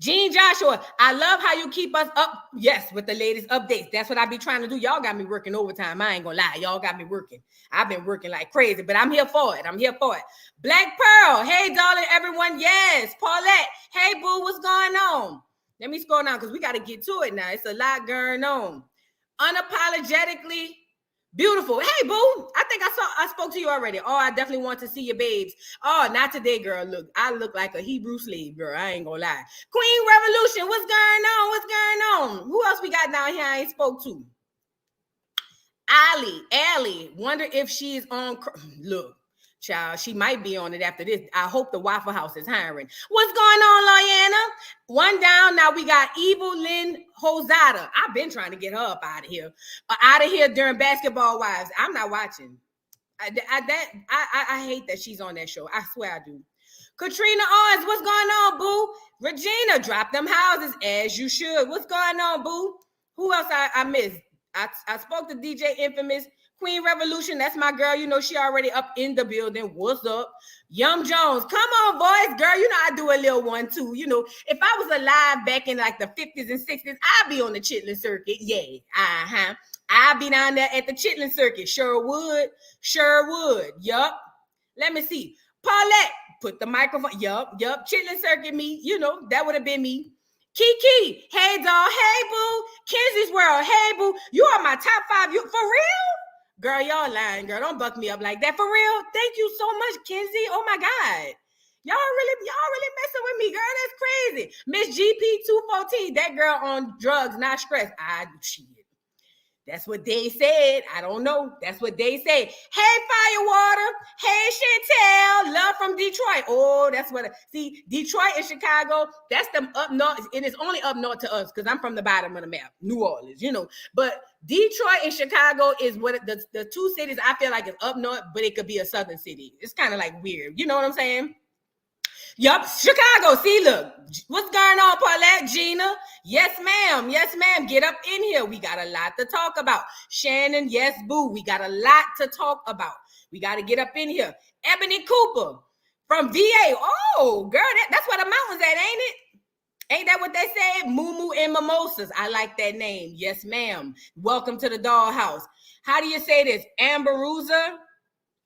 Jean Joshua, I love how you keep us up. Yes, with the latest updates. That's what I be trying to do. Y'all got me working overtime. I ain't gonna lie. Y'all got me working. I've been working like crazy, but I'm here for it. I'm here for it. Black Pearl, hey, darling, everyone. Yes. Paulette, hey, boo, what's going on? Let me scroll down because we got to get to it now. It's a lot going on. Unapologetically beautiful. Hey, boo. I think I spoke to you already. Oh, I definitely want to see your babes. Oh, not today, girl. Look, I look like a Hebrew slave, girl. I ain't gonna lie. Queen Revolution, what's going on? What's going on? Who else we got down here I ain't spoke to? Allie, wonder if she's on. Look, child, she might be on it after this. I hope the Waffle House is hiring. What's going on, Lyanna? One down. Now we got Evil Lynn Hosada. I've been trying to get her up out of here. During Basketball Wives. I'm not watching. I hate that she's on that show. I swear I do. Katrina Owens, what's going on, boo? Regina, drop them houses as you should. What's going on, boo? Who else I missed? I spoke to DJ Infamous, Queen Revolution. That's my girl. You know, she already up in the building. What's up? Yum Jones. Come on, boys. Girl, you know I do a little one too. You know, if I was alive back in like the 50s and 60s, I'd be on the chitlin circuit. Yeah. I'd be down there at the chitlin circuit. Sure would. Yup. Let me see. Paulette, put the microphone. Yup. Chitlin circuit me. You know, that would have been me. Kiki, hey doll, hey boo. Kenzie's World, hey boo. You are my top 5. You for real? Girl, y'all lying, girl. Don't buck me up like that. For real? Thank you so much, Kenzie. Oh my God. Y'all really messing with me, girl. That's crazy. Miss GP214, that girl on drugs, not stressed. Shit. That's what they said. I don't know. That's what they said. Hey, Firewater. Hey, Chantel. Love from Detroit. Oh, that's what. See, Detroit and Chicago, that's them up north. It is only up north to us because I'm from the bottom of the map, New Orleans, you know. But Detroit and Chicago is what the two cities I feel like is up north, but it could be a southern city. It's kind of like weird. You know what I'm saying? Yup, Chicago. See, look, what's going on, Paulette? Gina? Yes, ma'am. Get up in here. We got a lot to talk about. Shannon, yes, boo. We got a lot to talk about. We got to get up in here. Ebony Cooper from VA. Oh, girl, that's where the mountains at, ain't it? Ain't that what they said? Moo and mimosas. I like that name. Yes, ma'am. Welcome to the dollhouse. How do you say this? Amberuza?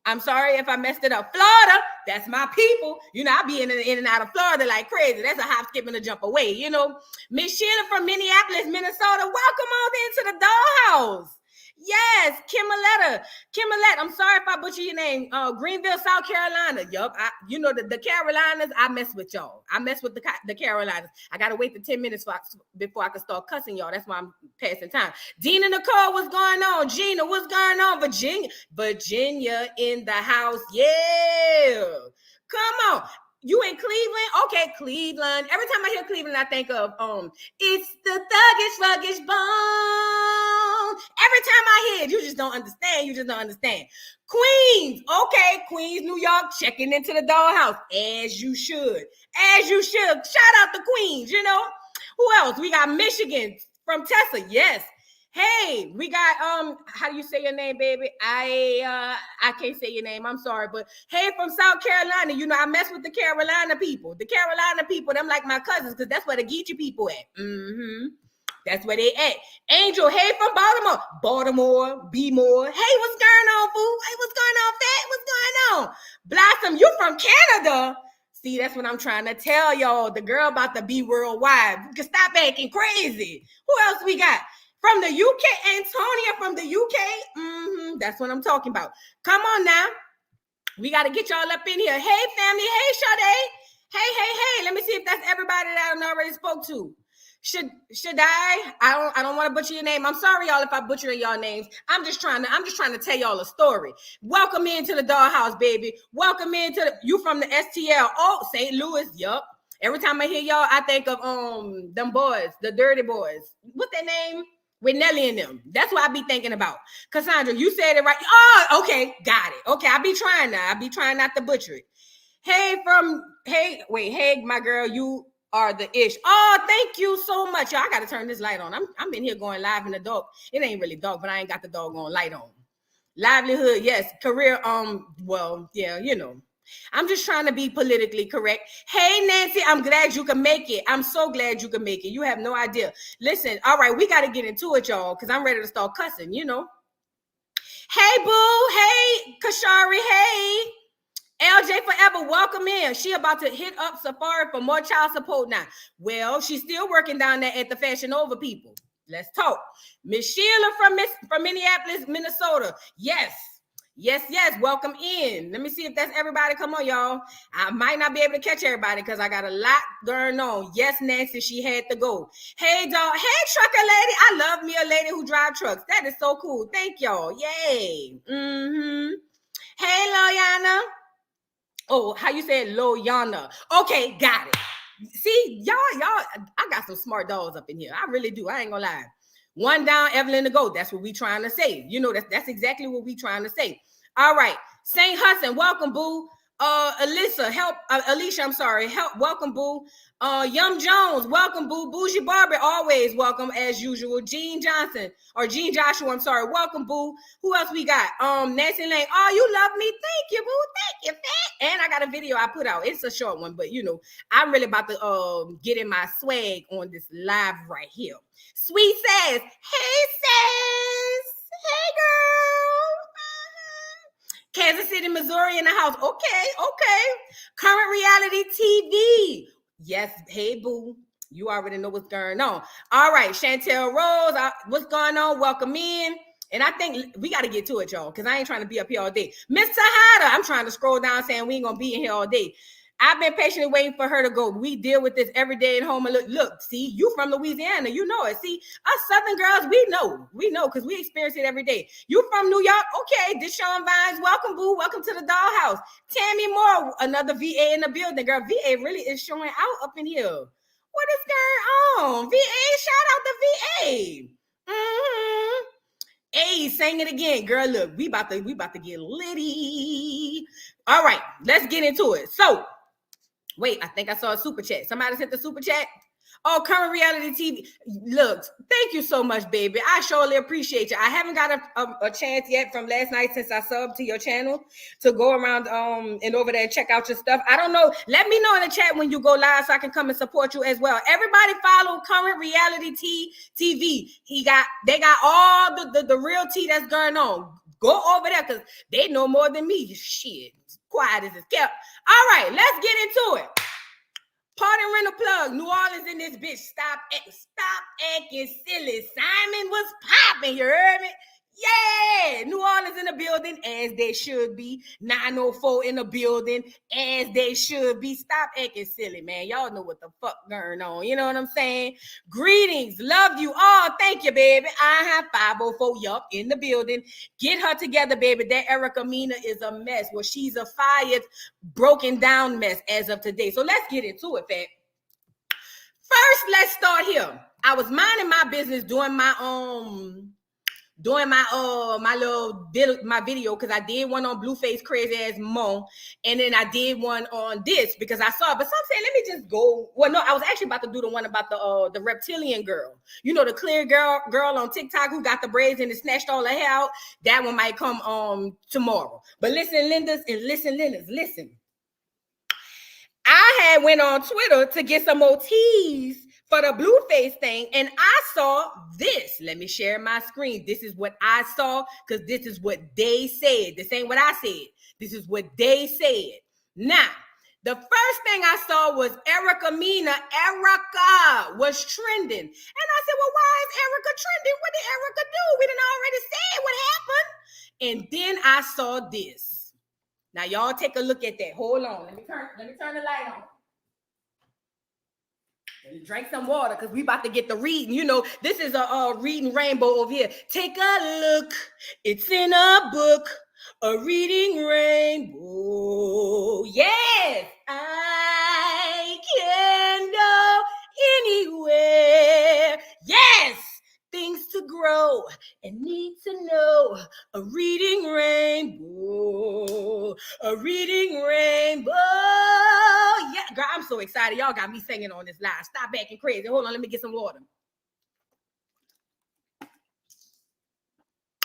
I'm sorry if I messed it up. Florida, that's my people. You know, I be in and out of Florida like crazy. That's a hop, skip, and a jump away, you know. Miss Sheila from Minneapolis, Minnesota. Welcome on into the dollhouse. Yes, Kimoletta, I'm sorry if I butcher your name. Greenville, South Carolina. Yup, you know the Carolinas, I mess with y'all. I mess with the Carolinas. I got to wait for 10 minutes before I can start cussing y'all. That's why I'm passing time. Dina Nicole, what's going on? Gina, what's going on? Virginia in the house. Yeah. Come on. You in Cleveland? Okay, Cleveland. Every time I hear Cleveland, I think of it's the thuggish bone. Every time I hear it, you just don't understand. Queens. Okay, Queens, New York, checking into the dollhouse. As you should. Shout out to Queens, you know. Who else? We got Michigan from Tessa. Yes. Hey, we got how do you say your name, baby? I can't say your name. I'm sorry, but hey, from South Carolina, you know I mess with the Carolina people. The Carolina people, them like my cousins, because that's where the Geechee people at. That's where they at. Angel, hey, from Baltimore, B-more. Hey, what's going on, boo? Hey, what's going on, Fat? What's going on? Blossom, you from Canada? See, that's what I'm trying to tell y'all. The girl about to be worldwide. You can stop acting crazy. Who else we got? From the UK, Antonia from the UK. That's what I'm talking about. Come on now. We got to get y'all up in here. Hey, family. Hey, Sade. Hey. Let me see if that's everybody that I already spoke to. Should I don't want to butcher your name. I'm sorry, y'all, if I butcher y'all names. I'm just trying to tell y'all a story. Welcome into the dollhouse, baby. Welcome into you from the STL. Oh, St. Louis. Yup. Every time I hear y'all, I think of them boys, the Dirty Boys. What's their name? With Nelly and them. That's what I be thinking about. Cassandra, you said it right. Oh, okay. Got it. Okay, I be trying now. I be trying not to butcher it. Hey, my girl, you are the ish. Oh, thank you so much. Y'all, I got to turn this light on. I'm in here going live in the dark. It ain't really dark, but I ain't got the doggone light on. Livelihood, yes. Career, well, yeah, you know. I'm just trying to be politically correct. Hey, Nancy, I'm glad you can make it. I'm so glad you can make it. You have no idea. Listen, all right, we got to get into it, y'all, because I'm ready to start cussing, you know. Hey, boo. Hey, Kashari. Hey. LJ Forever, welcome in. She about to hit up Safari for more child support now. Well, she's still working down there at the Fashion Nova, people. Let's talk. Miss Sheila from Minneapolis, Minnesota. Yes. Welcome in. Let me see if that's everybody. Come on, y'all. I might not be able to catch everybody because I got a lot going on. Yes, Nancy, she had to go. Hey, dog. Hey, trucker lady. I love me a lady who drives trucks. That is so cool. Thank y'all. Yay. Hey, Loyana. Oh, how you said Loyana? Okay, got it. See, y'all, I got some smart dogs up in here. I really do. I ain't gonna lie. One down, Evelyn to go. That's what we trying to say. You know, that's exactly what we trying to say. All right. St. Hudson, welcome, boo. Alicia, I'm sorry. Welcome, boo. Yum Jones, welcome, boo. Bougie Barber, always welcome as usual. Jean Joshua, I'm sorry. Welcome, boo. Who else we got? Nancy Lane. Oh, you love me. Thank you, boo. Thank you, fat. And I got a video I put out. It's a short one, but you know, I'm really about to get in my swag on this live right here. Sweet says, hey sis. Hey girl. Kansas City, Missouri in the house. Okay. Current Reality TV. Yes, hey boo. You already know what's going on. All right, Chantel Rose, what's going on? Welcome in. And I think we got to get to it, y'all, because I ain't trying to be up here all day. Miss Tejada, I'm trying to scroll down saying we ain't going to be in here all day. I've been patiently waiting for her to go. We deal with this every day at home. And look, see, you from Louisiana, you know it. See, us Southern girls, we know, because we experience it every day. You from New York? Okay, Deshaun Vines, welcome, boo. Welcome to the dollhouse. Tammy Moore, another VA in the building. Girl, VA really is showing out up in here. What is going on? VA, shout out to VA. Hey, sing it again, girl. Look, we about to get litty. All right, let's get into it. So, wait, I think I saw a super chat. Somebody sent the super chat. Oh, Current Reality TV. Look, thank you so much, baby. I surely appreciate you. I haven't got a chance yet from last night since I subbed to your channel to go around and over there and check out your stuff. I don't know. Let me know in the chat when you go live so I can come and support you as well. Everybody follow Current Reality TV. They got all the real tea that's going on. Go over there because they know more than me. Shit. Quiet as it's kept. All right, let's get into it. Party rental plug. New Orleans in this bitch. Stop acting silly. Simon was popping. You heard me? Yeah, New Orleans in the building, as they should be. 904 in the building, as they should be. Stop acting silly, man. Y'all know what the fuck going on. You know what I'm saying? Greetings. Love you all. Thank you, baby. I have 504 Yup in the building. Get her together, baby. That Erica Mena is a mess. Well, she's a fired, broken down mess as of today. So let's get into it, fat. First, let's start here. I was minding my business doing my my video because I did one on Blueface Crazy Ass Mo, and then I did one on this because I saw it. But some saying, let me just go. Well, no, I was actually about to do the one about the reptilian girl. You know, the clear girl on TikTok who got the braids and it snatched all her hair out. That one might come tomorrow. But listen, Lindas, listen. I had went on Twitter to get some more teas for the Blueface thing, and I saw this. Let me share my screen. This is what I saw because this is what they said. This ain't what I said. This is what they said. Now, the first thing I saw was Erica Mena. Erica was trending. And I said, well, why is Erica trending? What did Erica do? We done already said what happened. And then I saw this. Now, y'all take a look at that. Hold on. Let me turn the light on. Drink some water because we about to get the reading. You know, this is a reading rainbow over here. Take a look. It's in a book. A reading rainbow. Yes, I can go anywhere. Yes. Things to grow and need to know. A reading rainbow. A reading rainbow. Yeah, girl, I'm so excited. Y'all got me singing on this line. Stop acting crazy. Hold on, let me get some water.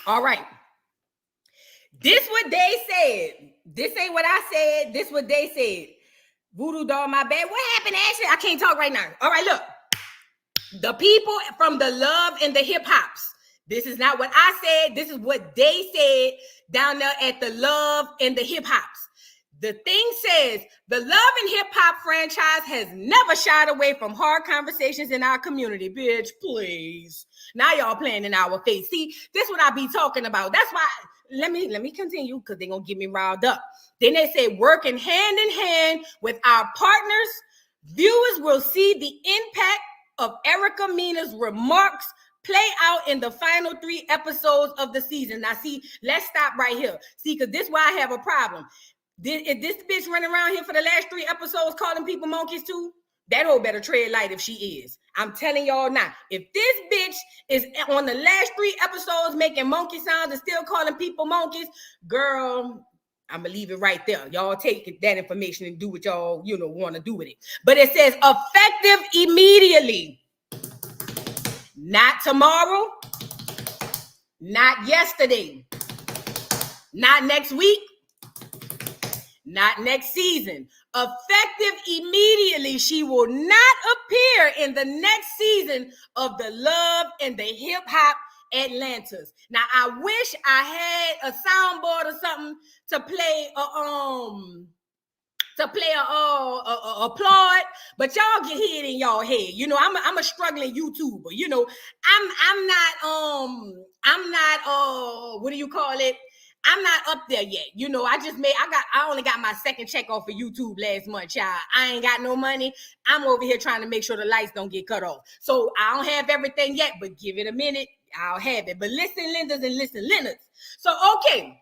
All right. This what they said. This ain't what I said. This what they said. Voodoo doll, my bad. What happened, Ashley? I can't talk right now. All right, look. The people from the Love and the Hip Hops. This is not what I said. This is what they said down there at the Love and the Hip Hops. The thing says the Love and Hip Hop franchise has never shied away from hard conversations in our community. Bitch, please. Now y'all playing in our face. See, this is what I be talking about. That's why, let me continue because they're going to get me riled up. Then they say working hand in hand with our partners, viewers will see the impact of Erica Mena's remarks play out in the final 3 episodes of the season. Now, see, let's stop right here. See, because this is why I have a problem. If this bitch running around here for the last 3 episodes calling people monkeys too, that hoe better tread light if she is. I'm telling y'all now, if this bitch is on the last 3 episodes making monkey sounds and still calling people monkeys, girl, I'm gonna leave it right there. Y'all take that information and do what y'all, want to do with it. But it says effective immediately. Not tomorrow, not yesterday, not next week, not next season. Effective immediately, she will not appear in the next season of the Love and the Hip Hop Atlantas. Now, I wish I had a soundboard or something to play applaud, but y'all can hear it in y'all head. I'm a struggling YouTuber. I'm not what do you call it? I'm not up there yet. I only got my second check off of YouTube last month, child. I ain't got no money. I'm over here trying to make sure the lights don't get cut off. So I don't have everything yet, but give it a minute. I'll have it. But listen, lenders and listen, Leonards. So, okay.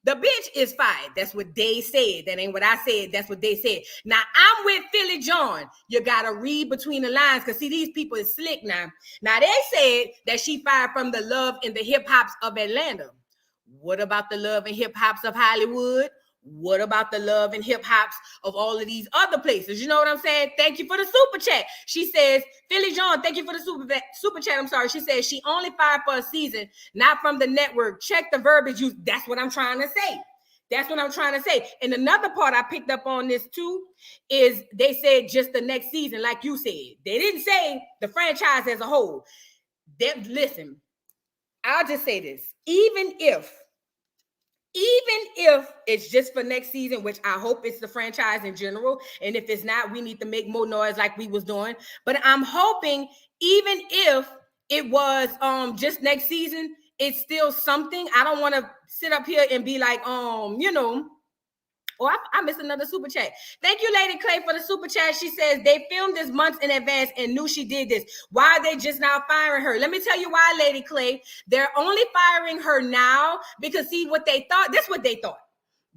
The bitch is fired. That's what they said. That ain't what I said. That's what they said. Now, I'm with Philly John. You got to read between the lines because, see, these people is slick now. Now, they said that she fired from the Love and the Hip Hops of Atlanta. What about the Love and Hip Hops of Hollywood? What about the Love and Hip Hops of all of these other places? You know what I'm saying? Thank you for the super chat. She says, Philly John, thank you for the super chat. I'm sorry. She says she only fired for a season, not from the network. Check the verbiage used. That's what I'm trying to say. That's what I'm trying to say. And another part I picked up on this too is they said just the next season, like you said. They didn't say the franchise as a whole. Listen, I'll just say this. Even if it's just for next season, which I hope it's the franchise in general, and if it's not, we need to make more noise like we was doing. But I'm hoping even if it was just next season, it's still something. I don't want to sit up here and be like, I missed another super chat. Thank you, Lady Clay, for the super chat. She says they filmed this months in advance and knew she did this. Why are they just now firing her? Let me tell you why, Lady Clay. They're only firing her now because, see, what they thought. This is what they thought.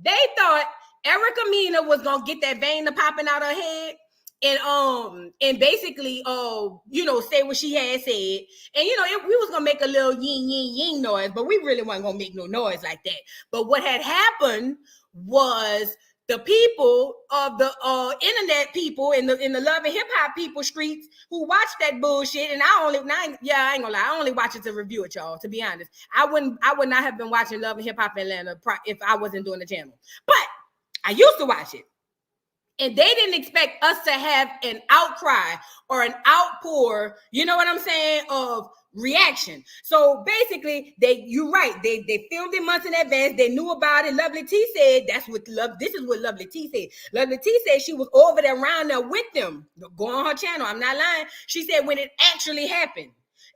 They thought Erica Mena was gonna get that vein to popping out her head and basically say what she had said, and we was gonna make a little yin yin yin noise, but we really wasn't gonna make no noise like that. But what had happened was the people of the internet people in the Love and Hip Hop people streets who watched that bullshit, and I ain't gonna lie, I only watch it to review it, y'all. To be honest, I would not have been watching Love and Hip Hop Atlanta if I wasn't doing the channel, but I used to watch it. And they didn't expect us to have an outcry or an outpour, you know what I'm saying, of reaction. So basically, you're right. They filmed it months in advance. They knew about it. Lovely T said, this is what Lovely T said. Lovely T said she was over there around there with them. Go on her channel. I'm not lying. She said when it actually happened.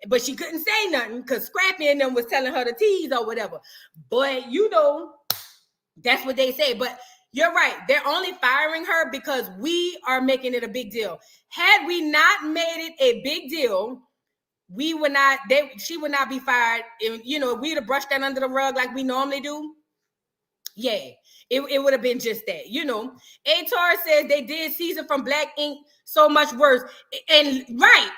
But she couldn't say nothing because Scrappy and them was telling her to tease or whatever. But, that's what they say. But you're right. They're only firing her because we are making it a big deal. Had we not made it a big deal, she would not be fired. If we'd have brushed that under the rug like we normally do, yeah, it would have been just that. A-Tar says they did season from Black Ink so much worse. And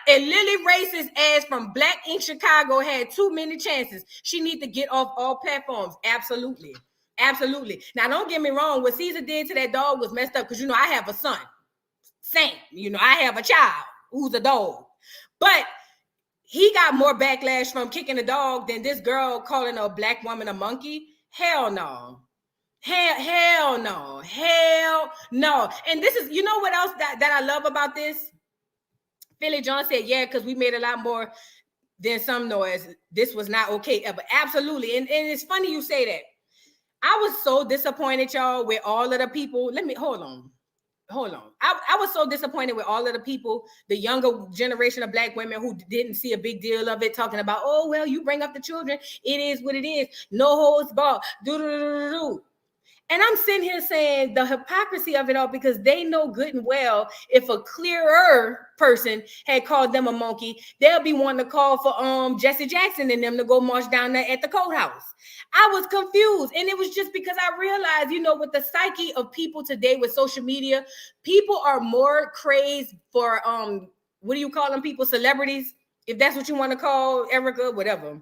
Lily Race's ass from Black Ink Chicago had too many chances. She need to get off all platforms. Absolutely. Absolutely. Now, don't get me wrong. What Caesar did to that dog was messed up because, I have a son. Saint. I have a child who's a dog. But he got more backlash from kicking a dog than this girl calling a Black woman a monkey. Hell no. Hell no. Hell no. And this is, you know what else that I love about this? Philly John said, yeah, because we made a lot more than some noise. This was not okay ever. Absolutely. And it's funny you say that. I was so disappointed, y'all, with all of the people. Hold on. I was so disappointed with all of the people, the younger generation of Black women who didn't see a big deal of it, talking about, oh, well, you bring up the children. It is what it is. No holds barred. Do. And I'm sitting here saying the hypocrisy of it all, because they know good and well if a clearer person had called them a monkey, they'll be wanting to call for Jesse Jackson and them to go march down there at the courthouse. I was confused. And it was just because I realized, you know, with the psyche of people today with social media, people are more crazed for, what do you call them people? Celebrities, if that's what you want to call Erica, whatever.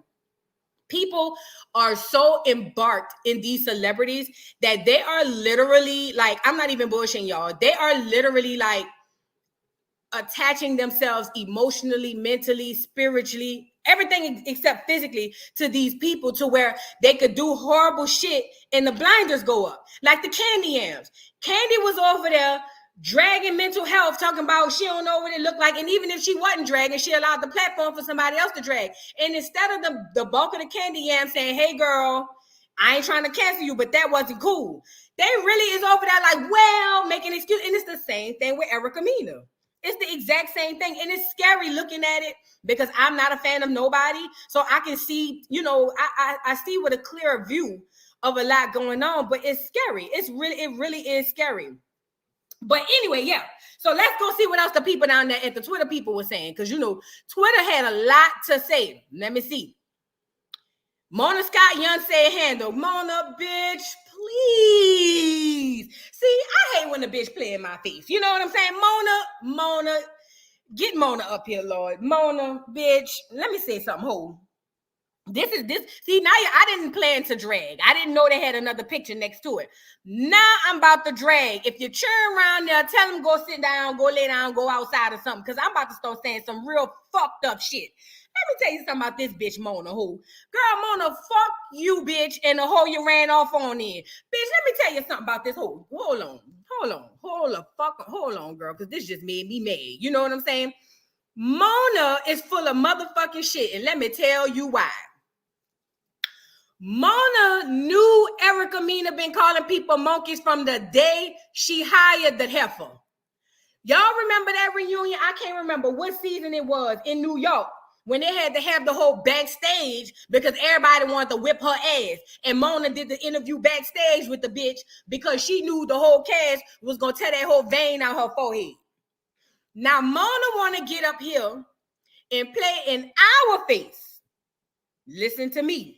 People are so embarked in these celebrities that they are literally like, I'm not even bullshitting y'all. They are literally like attaching themselves emotionally, mentally, spiritually, everything except physically to these people, to where they could do horrible shit and the blinders go up. Like the Candy Yams. Candy was over there dragging mental health, talking about she don't know what it looked like. And even if she wasn't dragging, she allowed the platform for somebody else to drag. And instead of the bulk of the Candy Yam saying, hey girl, I ain't trying to cancel you, but that wasn't cool. They really is over there like, well, making an excuse. And it's the same thing with Erica Mena. It's the exact same thing. And it's scary looking at it, because I'm not a fan of nobody. So I can see, you know, I see with a clearer view of a lot going on, but it's scary. It really is scary. But anyway, yeah. So let's go see what else the people down there at the Twitter people were saying. Because, you know, Twitter had a lot to say. Let me see. Mona Scott Young said handle. Mona, bitch, please. See, I hate when the bitch play in my face. You know what I'm saying? Mona, get Mona up here, Lord. Mona, bitch, let me say something, ho. This. See, now I didn't plan to drag. I didn't know they had another picture next to it. Now I'm about to drag. If you churn around there, tell them go sit down, go lay down, go outside or something, because I'm about to start saying some real fucked up shit. Let me tell you something about this bitch, Mona, who. Girl, Mona, fuck you, bitch, and the hoe you ran off on in. Bitch, let me tell you something about this hoe. Hold on, girl, because this just made me mad. You know what I'm saying? Mona is full of motherfucking shit, and let me tell you why. Mona knew Erica Mena been calling people monkeys from the day she hired the heifer. Y'all remember that reunion? I can't remember what season it was in New York, when they had to have the whole backstage because everybody wanted to whip her ass. And Mona did the interview backstage with the bitch because she knew the whole cast was going to tear that whole vein out her forehead. Now, Mona want to get up here and play in our face. Listen to me.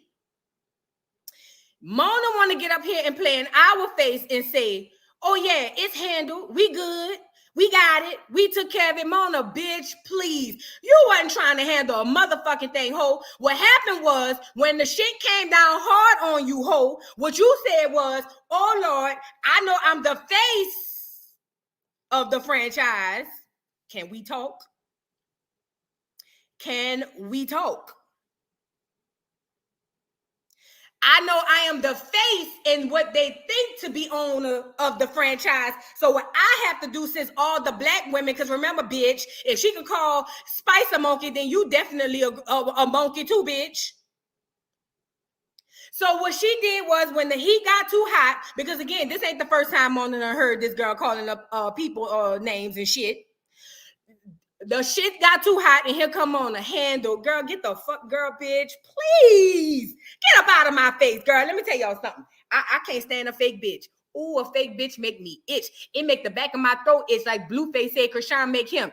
Mona want to get up here and play in our face and say, oh yeah, it's handled. We good. We got it. We took care of it. Mona, bitch, please. You wasn't trying to handle a motherfucking thing, ho. What happened was, when the shit came down hard on you, ho, what you said was, oh Lord, I know I'm the face of the franchise. Can we talk? Can we talk? I know I am the face in what they think to be owner of the franchise. So what I have to do, since all the black women, because remember, bitch, if she can call Spice a monkey, then you definitely a monkey too, bitch. So what she did was, when the heat got too hot, because again, this ain't the first time Mona heard this girl calling up people names and shit. The shit got too hot, and here come on a handle. Girl, get the fuck, girl, bitch. Please get up out of my face, girl. Let me tell y'all something. I can't stand a fake bitch. Ooh, a fake bitch make me itch. It make the back of my throat itch, like Blueface said Krishan make him.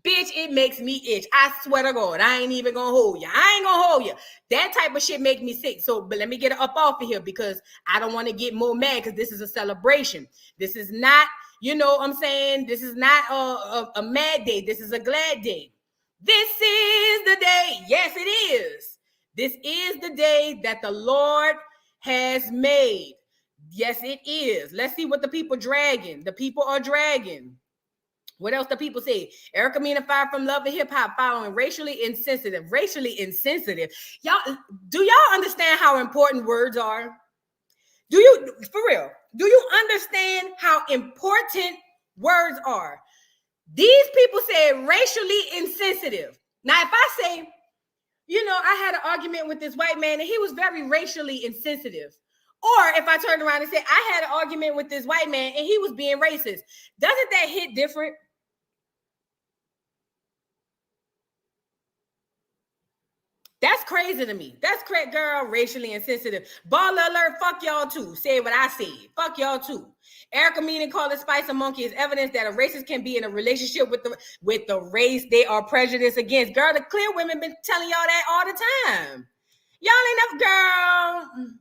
Bitch, it makes me itch. I swear to God, I ain't even gonna hold you. I ain't gonna hold you. That type of shit make me sick. So, but let me get it up off of here, because I don't want to get more mad, because this is a celebration. This is not, you know what I'm saying? This is not a mad day. This is a glad day. This is the day. Yes, it is. This is the day that the Lord has made. Yes, it is. Let's see what the people dragging. The people are dragging. What else the people say? Erica Mena fired from Love and Hip Hop following racially insensitive. Y'all, do y'all understand how important words are? Do you, for real, do you understand how important words are? These people say racially insensitive. Now, if I say, I had an argument with this white man and he was very racially insensitive. Or if I turned around and said, I had an argument with this white man and he was being racist, doesn't that hit different? That's crazy to me. That's correct, girl. Racially insensitive. Baller alert. Fuck y'all too. Say what I said. Fuck y'all too. Erica Mena called Spice a monkey is evidence that a racist can be in a relationship with the race they are prejudiced against. Girl, the clear women been telling y'all that all the time. Y'all ain't never, girl.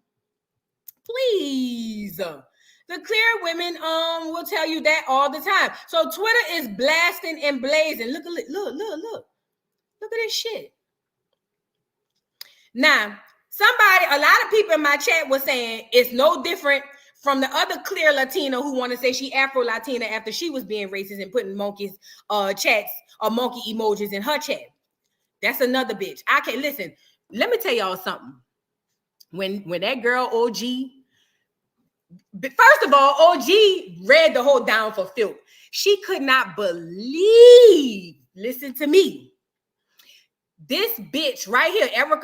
Please. The clear women will tell you that all the time. So Twitter is blasting and blazing. Look at this shit. Now, a lot of people in my chat was saying it's no different from the other clear Latina who want to say she Afro-Latina after she was being racist and putting monkeys chats or monkey emojis in her chat. That's another bitch. I can't listen. Let me tell y'all something. When that girl OG, first of all, OG read the whole down for filth. She could not believe, listen to me, this bitch right here, Evelyn,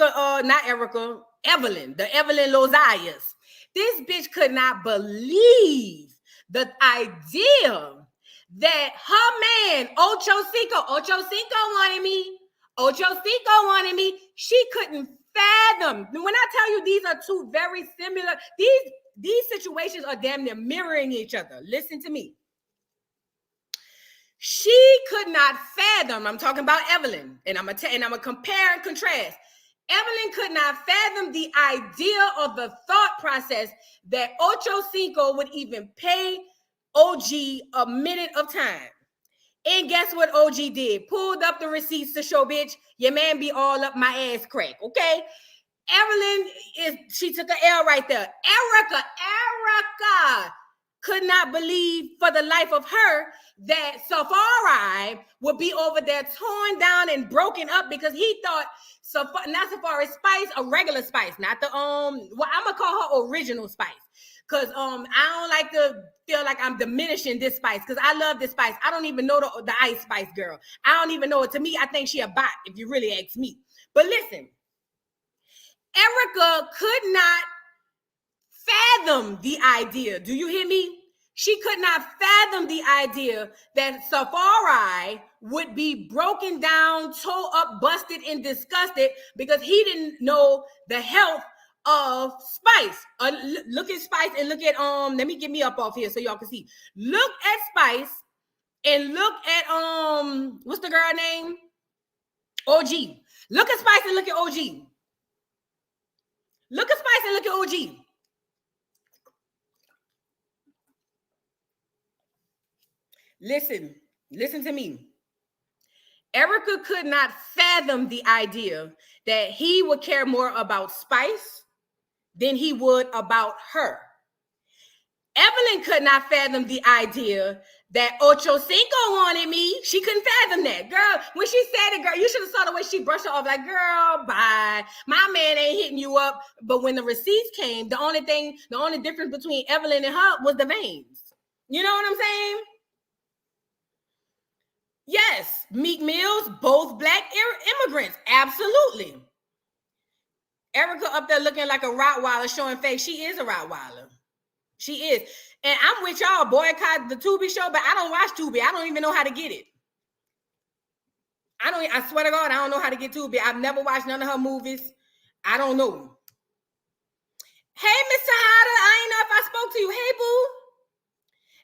the Evelyn Lozayas. This bitch could not believe the idea that her man, Ocho Cinco wanted me. She couldn't fathom. When I tell you these are two very similar, these situations are damn near mirroring each other. Listen to me. She could not fathom. I'm talking about Evelyn, and I'm gonna compare and contrast. Evelyn could not fathom the idea of the thought process that Ocho Cinco would even pay OG a minute of time. And guess what OG did? Pulled up the receipts to show, bitch, your man be all up my ass crack, okay? Evelyn she took an L right there. Erica could not believe for the life of her that Safari would be over there torn down and broken up because he thought not Safari Spice, a regular Spice, not the I'm gonna call her original Spice. Cause I don't like to feel like I'm diminishing this Spice because I love this Spice. I don't even know the Ice Spice girl. I don't even know it. To me, I think she a bot, if you really ask me. But listen, Erica could not fathom the idea. Do you hear me? She could not fathom the idea that Safari would be broken down, tore up, busted, and disgusted because he didn't know the health of Spice. Look at Spice and look at let me get me up off here so y'all can see. Look at Spice and look at what's the girl name? OG. Look at Spice and look at OG. Look at Spice and look at OG. Listen to me. Erica could not fathom the idea that he would care more about Spice than he would about her. Evelyn could not fathom the idea that Ocho Cinco wanted me. She couldn't fathom that. Girl, when she said it, girl, you should have saw the way she brushed her off like, girl, bye. My man ain't hitting you up. But when the receipts came, the only difference between Evelyn and her was the veins. You know what I'm saying? Yes, Meek Mills, both black immigrants. Absolutely. Erica up there looking like a Rottweiler showing face. She is a Rottweiler. She is. And I'm with y'all, boycott the Tubi show, but I don't watch Tubi. I don't even know how to get it. I swear to God, I don't know how to get Tubi. I've never watched none of her movies. I don't know. Hey, Mr. Hatter, I ain't know if I spoke to you. Hey, boo.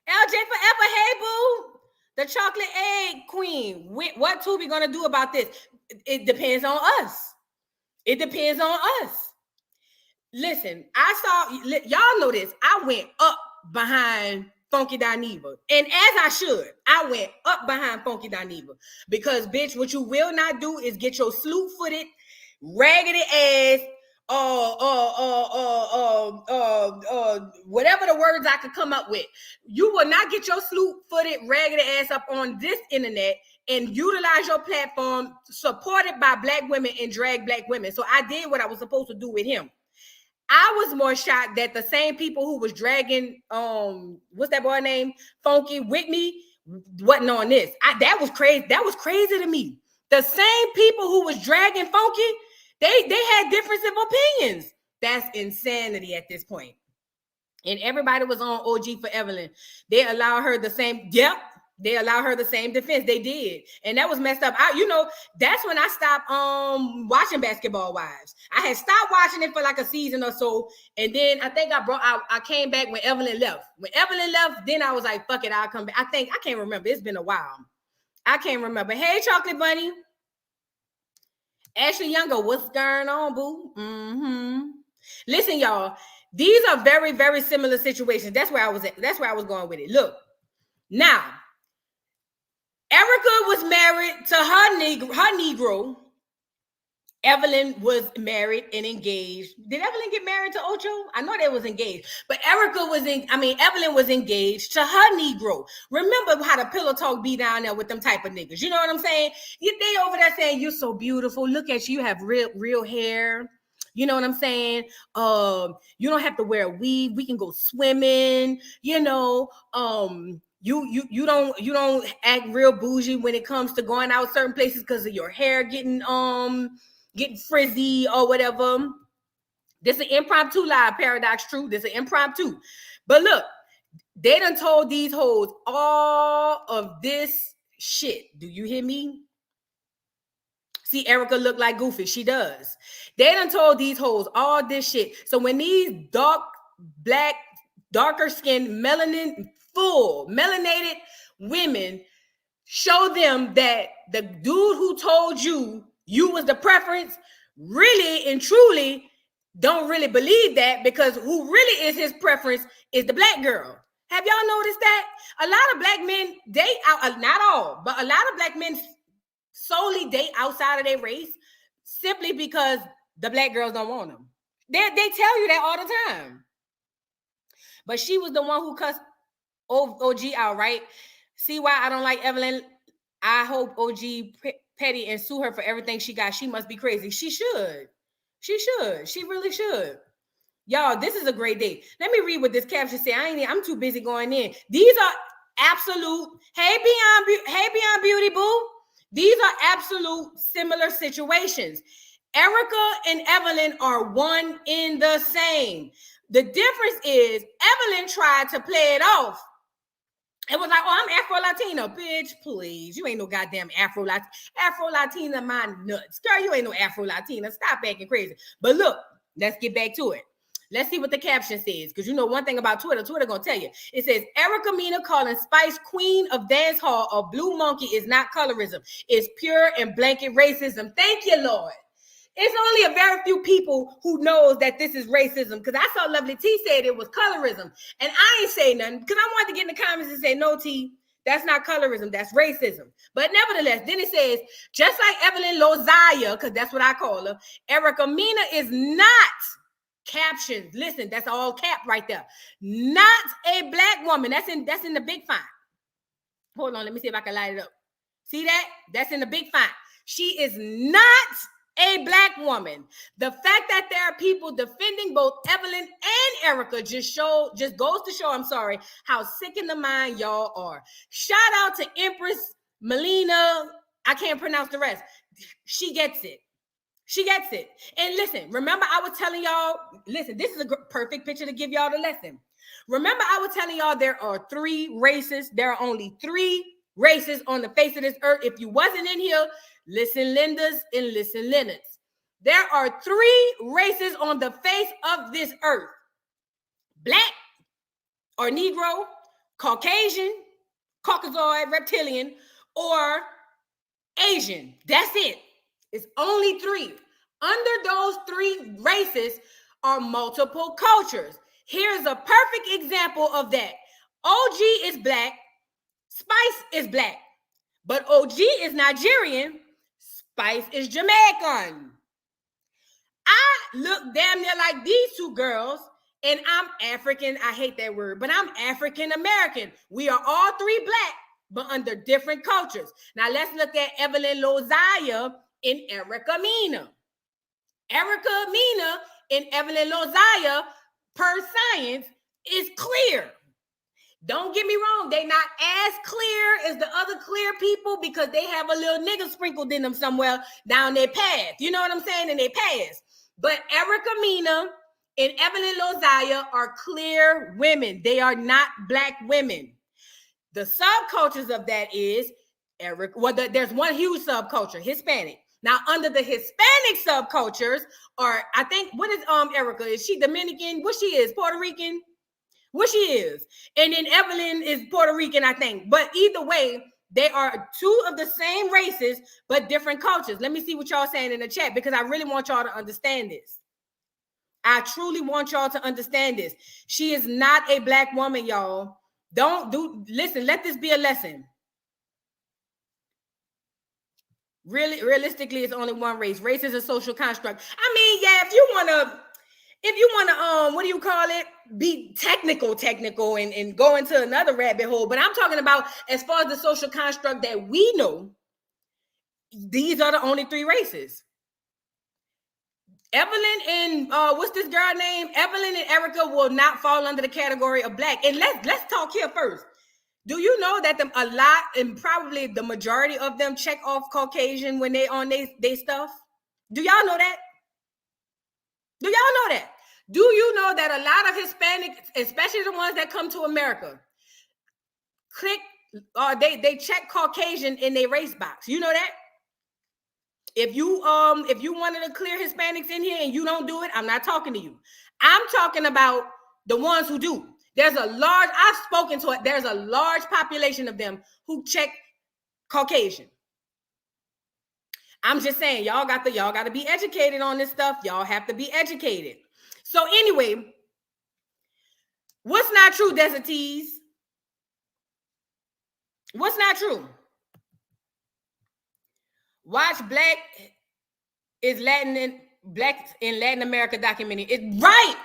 LJ Forever, hey, boo. The chocolate egg queen. What Tubi gonna do about this? It depends on us. It depends on us. Listen, y'all know this. I went up behind Funky Dineva. And as I should, I went up behind Funky Dineva. Because, bitch, what you will not do is get your slew-footed, raggedy ass, whatever the words I could come up with. You will not get your slew-footed, raggedy ass up on this internet and utilize your platform supported by black women and drag black women. So I did what I was supposed to do with him. I was more shocked that the same people who was dragging what's that boy name? Funky with me wasn't on this. That was crazy. That was crazy to me. The same people who was dragging Funky, they had difference of opinions. That's insanity at this point. And everybody was on OG for Evelyn. They allowed her the same, they allowed her the same defense. They did. And that was messed up. That's when I stopped watching Basketball Wives. I had stopped watching it for like a season or so. And then I think I came back when Evelyn left. When Evelyn left, then I was like, fuck it, I'll come back. I can't remember. It's been a while. I can't remember. Hey, Chocolate Bunny. Ashley Younger, what's going on, boo? Mm-hmm. Listen, y'all. These are very, very similar situations. That's where I was at. That's where I was going with it. Look, now, Erica was married to her Negro. Evelyn was married and engaged. Did Evelyn get married to Ocho? I know they was engaged. But Evelyn was engaged to her Negro. Remember how the pillow talk be down there with them type of niggas. You know what I'm saying? They over there saying, you're so beautiful. Look at you. You have real hair. You know what I'm saying? You don't have to wear a weave. We can go swimming. You know, you don't act real bougie when it comes to going out certain places because of your hair getting frizzy or whatever. This is an impromptu live, Paradox True. This is an impromptu. But look, they done told these hoes all of this shit. Do you hear me? See, Erica look like Goofy. She does. They done told these hoes all this shit. So when these darker skinned, melanated women show them that the dude who told you was the preference really and truly don't really believe that, because who really is his preference is the black girl. Have y'all noticed that? A lot of black men date out, not all, but a lot of black men solely date outside of their race simply because the black girls don't want them. They tell you that all the time. But she was the one who cussed OG out, right? See why I don't like Evelyn? I hope OG petty and sue her for everything she got. She must be crazy. She should. She really should. Y'all, this is a great day. Let me read what this caption say. I'm too busy going in. These are absolute. Hey, Beyond Beauty Boo. These are absolute similar situations. Erica and Evelyn are one in the same. The difference is Evelyn tried to play it off. It was like, oh, I'm Afro-Latina. Bitch, please. You ain't no goddamn Afro-Latina. Afro-Latina, my nuts. Girl, you ain't no Afro-Latina. Stop acting crazy. But look, let's get back to it. Let's see what the caption says. Because you know one thing about Twitter going to tell you. It says, Erica Mena calling Spice queen of dance hall a blue monkey is not colorism. It's pure and blanket racism. Thank you, Lord. It's only a very few people who knows that this is racism, because I saw Lovely T said it was colorism, and I ain't say nothing because I wanted to get in the comments and say, no, T, that's not colorism, that's racism. But nevertheless, then it says, just like Evelyn Lozaya, because that's what I call her, Erica Mena is not captions. Listen, that's all cap right there. Not a black woman. That's in the big font. Hold on, let me see if I can light it up. See that? That's in the big font. She is not a black woman. The fact that there are people defending both Evelyn and Erica just goes to show, I'm sorry, how sick in the mind y'all are. Shout out to Empress Melina. I can't pronounce the rest. She gets it. And listen, remember I was telling y'all, listen, this is a perfect picture to give y'all the lesson. Remember I was telling y'all there are 3 races. There are only 3 races on the face of this earth. If you wasn't in here, listen Lindas and listen Leonards. There are 3 races on the face of this earth. Black or Negro, Caucasian, Caucasoid, reptilian, or Asian. That's it. It's only 3. Under those 3 races are multiple cultures. Here's a perfect example of that. OG is black. Spice is black. But OG is Nigerian. Spice is Jamaican. I look damn near like these 2 girls, And I'm African. I hate that word, but I'm African American. We are all three black, but under different cultures. Now let's look at Evelyn Lozier and Erica Mena. Erica Mena and Evelyn Lozier, per science, is clear. Don't get me wrong, they not as clear as the other clear people because they have a little nigga sprinkled in them somewhere down their path. You know what I'm saying? In their past. But Erica Mena and Evelyn Lozier are clear women. They are not black women. The subcultures of that is there's one huge subculture, Hispanic. Now, under the Hispanic subcultures are, I think, what is Erica? Is she Dominican? What she is? Puerto Rican? What she is. And then Evelyn is Puerto Rican, I think. But either way, they are two of the same races, but different cultures. Let me see what y'all saying in the chat because I really want y'all to understand this. I truly want y'all to understand this. She is not a black woman, y'all. Listen, let this be a lesson. Realistically, it's only one race. Race is a social construct. I mean, yeah, if you want to, what do you call it? Be technical and go into another rabbit hole. But I'm talking about as far as the social construct that we know, these are the only three races. Evelyn and what's this girl name? Evelyn and Erica will not fall under the category of black. And let's talk here first. Do you know that a lot and probably the majority of them check off Caucasian when they on they stuff? Do y'all know that? Do y'all know that? Do you know that a lot of Hispanics, especially the ones that come to America, they check Caucasian in their race box? You know that? If you wanted to clear Hispanics in here and you don't do it, I'm not talking to you. I'm talking about the ones who do. There's a large population of them who check Caucasian. I'm just saying, y'all got to be educated on this stuff. Y'all have to be educated. So anyway, what's not true, Desert Tees? What's not true? Watch Black in Latin America documentary. It's right.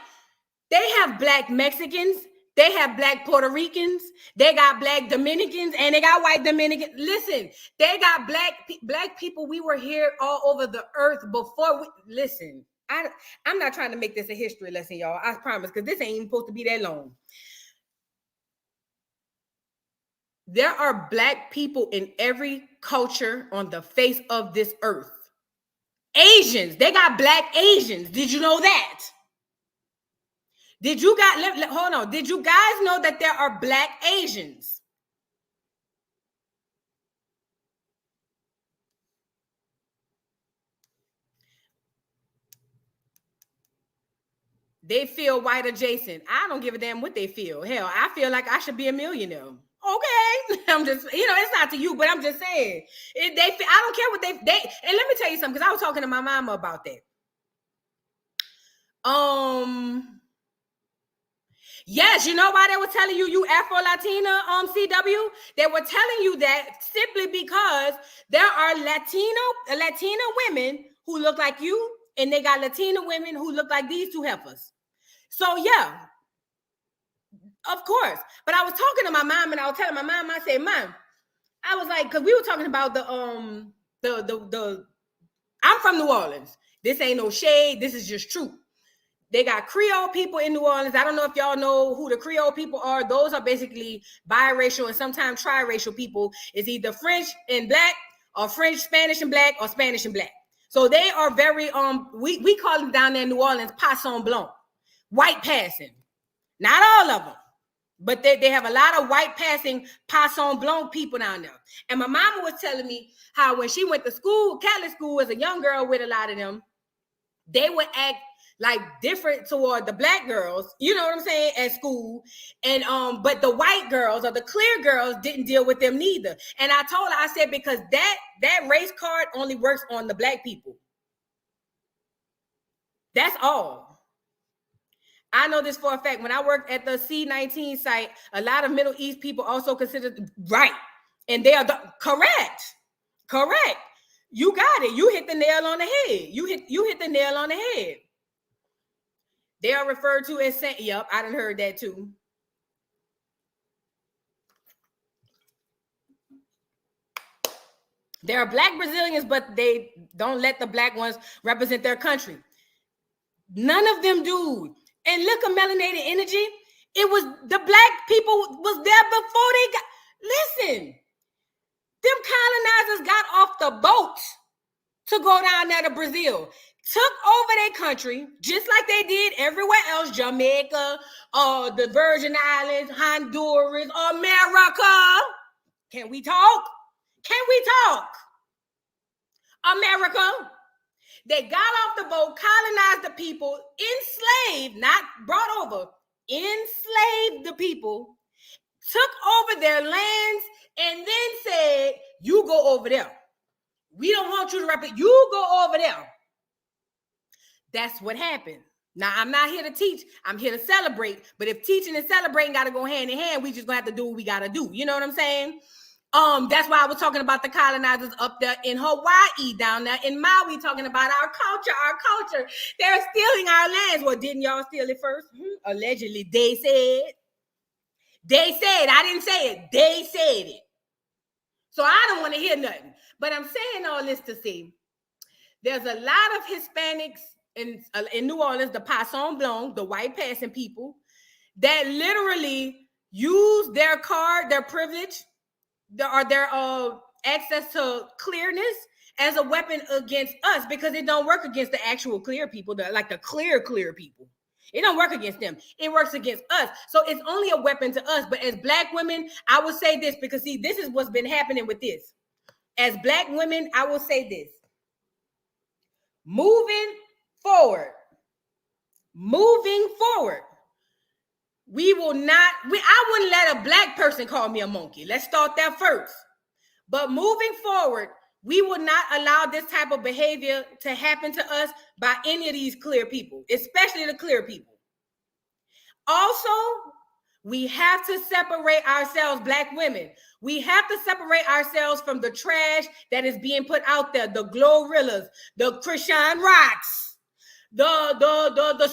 They have black Mexicans. They have black Puerto Ricans. They got black Dominicans and they got white Dominicans. Listen, they got black people. We were here all over the earth before. Listen, I'm not trying to make this a history lesson, y'all. I promise, because this ain't even supposed to be that long. There are black people in every culture on the face of this earth. Asians, they got black Asians. Did you know that? Did you guys, hold on. Did you guys know that there are black Asians? They feel white adjacent. I don't give a damn what they feel. Hell, I feel like I should be a millionaire. Okay. I'm just, it's not to you, but I'm just saying. I don't care what they, and let me tell you something, because I was talking to my mama about that. Yes, you know why they were telling you Afro-Latina, CW? They were telling you that simply because there are Latina women who look like you, and they got Latina women who look like these two heifers. So yeah, of course. But I was talking to my mom, and I was telling my mom, I said, Mom, I was like, because we were talking about I'm from New Orleans. This ain't no shade. This is just true. They got Creole people in New Orleans. I don't know if y'all know who the Creole people are. Those are basically biracial and sometimes triracial people. It's either French and black or French, Spanish and black or Spanish and black. So they are very, we call them down there in New Orleans, passant blanc, white passing. Not all of them, but they have a lot of white passing passant blanc people down there. And my mama was telling me how when she went to school, Catholic school, as a young girl with a lot of them, they would act like different toward the black girls, you know what I'm saying, at school. And but the white girls or the clear girls didn't deal with them neither. And I told her, I said, because that race card only works on the black people. That's all. I know this for a fact. When I worked at the C19 site, a lot of Middle East people also considered right. And they are correct. You got it. You hit the nail on the head. You hit the nail on the head. They are referred to as yep, I done heard that too. There are black Brazilians, but they don't let the black ones represent their country. None of them do. And look at melanated energy. It was the black people was there before they got. Listen, them colonizers got off the boat to go down there to Brazil, took over their country just like they did everywhere else, Jamaica, the Virgin Islands, Honduras, America. Can we talk? Can we talk? America. They got off the boat, colonized the people, enslaved, not brought over, enslaved the people, took over their lands, and then said, you go over there. We don't want you to represent. You go over there. That's what happened. Now, I'm not here to teach. I'm here to celebrate. But if teaching and celebrating got to go hand in hand, we just going to have to do what we got to do. You know what I'm saying? That's why I was talking about the colonizers up there in Hawaii, down there in Maui, talking about our culture. They're stealing our lands. Well, didn't y'all steal it first? Allegedly, they said. I didn't say it. They said it. So I don't want to hear nothing. But I'm saying all this to say, there's a lot of Hispanics in New Orleans, the Poisson Blanc, the white passing people, that literally use their card, their privilege, their access to clearness as a weapon against us, because it don't work against the actual clear people, like the clear people. It don't work against them. It works against us. So it's only a weapon to us. But as black women, I will say this, because see, this is what's been happening with this. As black women, I will say this. Moving forward, we will not, I wouldn't let a black person call me a monkey. Let's start there first. But moving forward, we will not allow this type of behavior to happen to us by any of these clear people, especially the clear people. Also, we have to separate ourselves, black women. We have to separate ourselves from the trash that is being put out there, the Glorillas, the Christian Rocks, the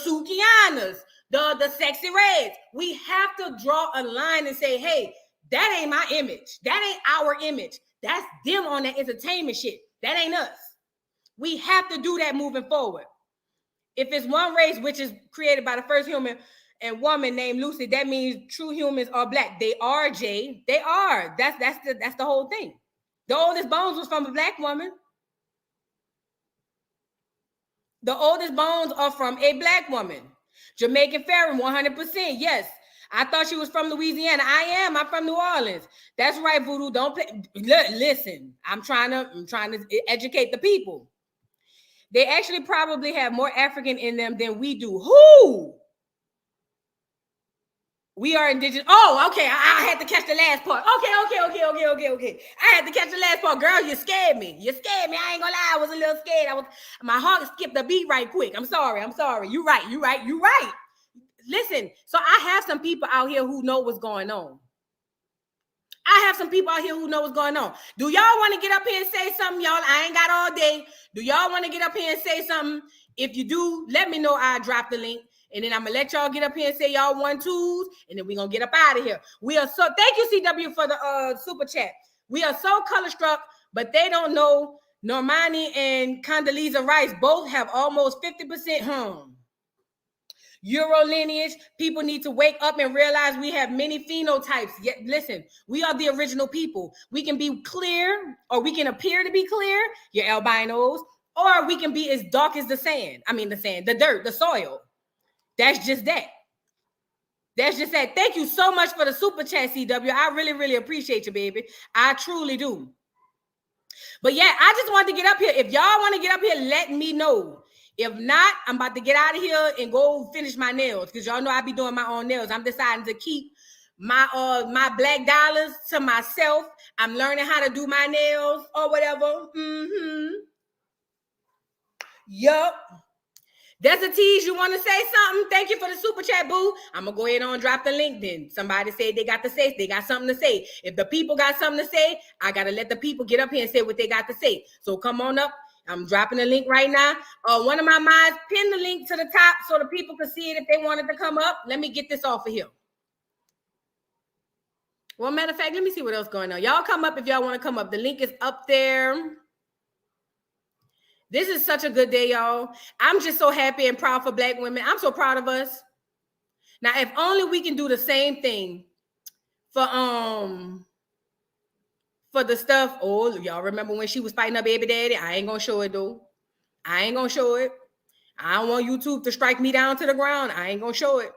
Sukianas, the Sexy Reds. We have to draw a line and say, hey, that ain't my image. That ain't our image. That's them on that entertainment shit. That ain't us. We have to do that moving forward. If it's one race, which is created by the first human and woman named Lucy, that means true humans are black. They are, Jay. They are. That's the whole thing. The oldest bones was from a black woman. The oldest bones are from a black woman. Jamaican Farron, 100%. Yes. I thought she was from Louisiana. I'm from New Orleans. That's right, Voodoo. Don't play. Listen, I'm trying to educate the people. They actually probably have more African in them than we do. Who? We are indigenous. Oh, okay. I had to catch the last part. Okay. I had to catch the last part. Girl, you scared me. I ain't gonna lie. I was a little scared. My heart skipped a beat right quick. I'm sorry. You're right. Listen, so I have some people out here who know what's going on. Do y'all want to get up here and say something, y'all? I ain't got all day. Do y'all want to get up here and say something? If you do, let me know. I'll drop the link. And then I'm going to let y'all get up here and say y'all 1-2s. And then we're going to get up out of here. Thank you, CW, for the super chat. We are so color struck, but they don't know Normani and Condoleezza Rice both have almost 50% Euro lineage. People need to wake up and realize we have many phenotypes. Yet, listen, we are the original people. We can be clear, or we can appear to be clear, your albinos, or we can be as dark as the sand. The dirt, the soil. That's just that. Thank you so much for the super chat, CW. I really, really appreciate you, baby. I truly do. But yeah, I just wanted to get up here. If y'all want to get up here, let me know. If not, I'm about to get out of here and go finish my nails, because y'all know I be doing my own nails. I'm deciding to keep my black dollars to myself. I'm learning how to do my nails or whatever. Yup. That's a tease. You want to say something? Thank you for the super chat, boo. I'm going to go ahead and drop the link then. Somebody said they got something to say. If the people got something to say, I got to let the people get up here and say what they got to say. So come on up I'm dropping the link right now. One of my minds pinned the link to the top so the people could see it if they wanted to come up. Let me get this off of here. Well, matter of fact, let me see what else going on. Y'all come up if y'all want to come up. The link is up there. This is such a good day, y'all. I'm just so happy and proud for Black women. I'm so proud of us. Now, if only we can do the same thing for the stuff. Oh, y'all remember when she was fighting her baby daddy? I ain't gonna show it though. I ain't gonna show it. I don't want YouTube to strike me down to the ground. I ain't gonna show it.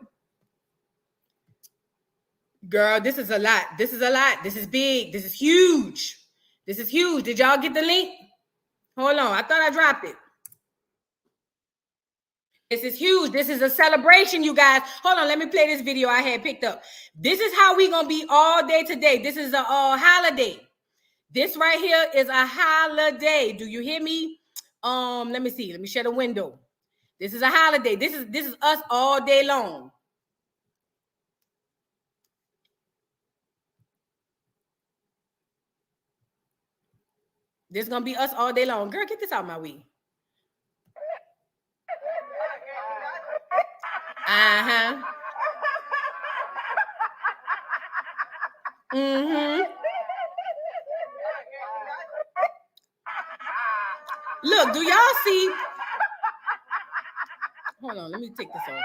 Girl, this is a lot. This is a lot. This is big. This is huge. This is huge. Did y'all get the link? Hold on. I thought I dropped it. This is huge. This is a celebration, you guys. Hold on. Let me play this video I had picked up. This is how we gonna be all day today. This is a holiday. This right here is a holiday. Do you hear me? Let me see. Let me shut a window. This is a holiday. This is us all day long. This is gonna be us all day long. Girl, get this out of my way. Uh-huh. Mm-hmm. Look, do y'all see? Hold on, let me take this off.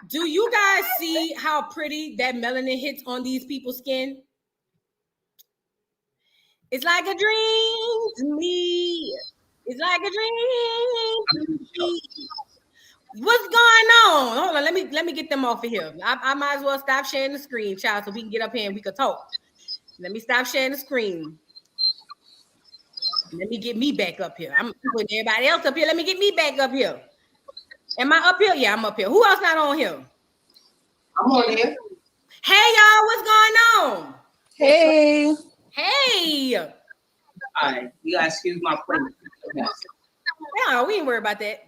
Do you guys see how pretty that melanin hits on these people's skin? It's like a dream to me. It's like a dream to me. What's going on? Hold on, let me get them off of here. I might as well stop sharing the screen, child, so we can get up here and we can talk. Let me stop sharing the screen. Let me get me back up here. I'm putting everybody else up here. Let me get me back up here. Am I up here? Yeah, I'm up here. Who else not on here? I'm on here. Hey, y'all, what's going on? Hey. Hey. All right, you guys excuse my presence. No, we ain't worried about that.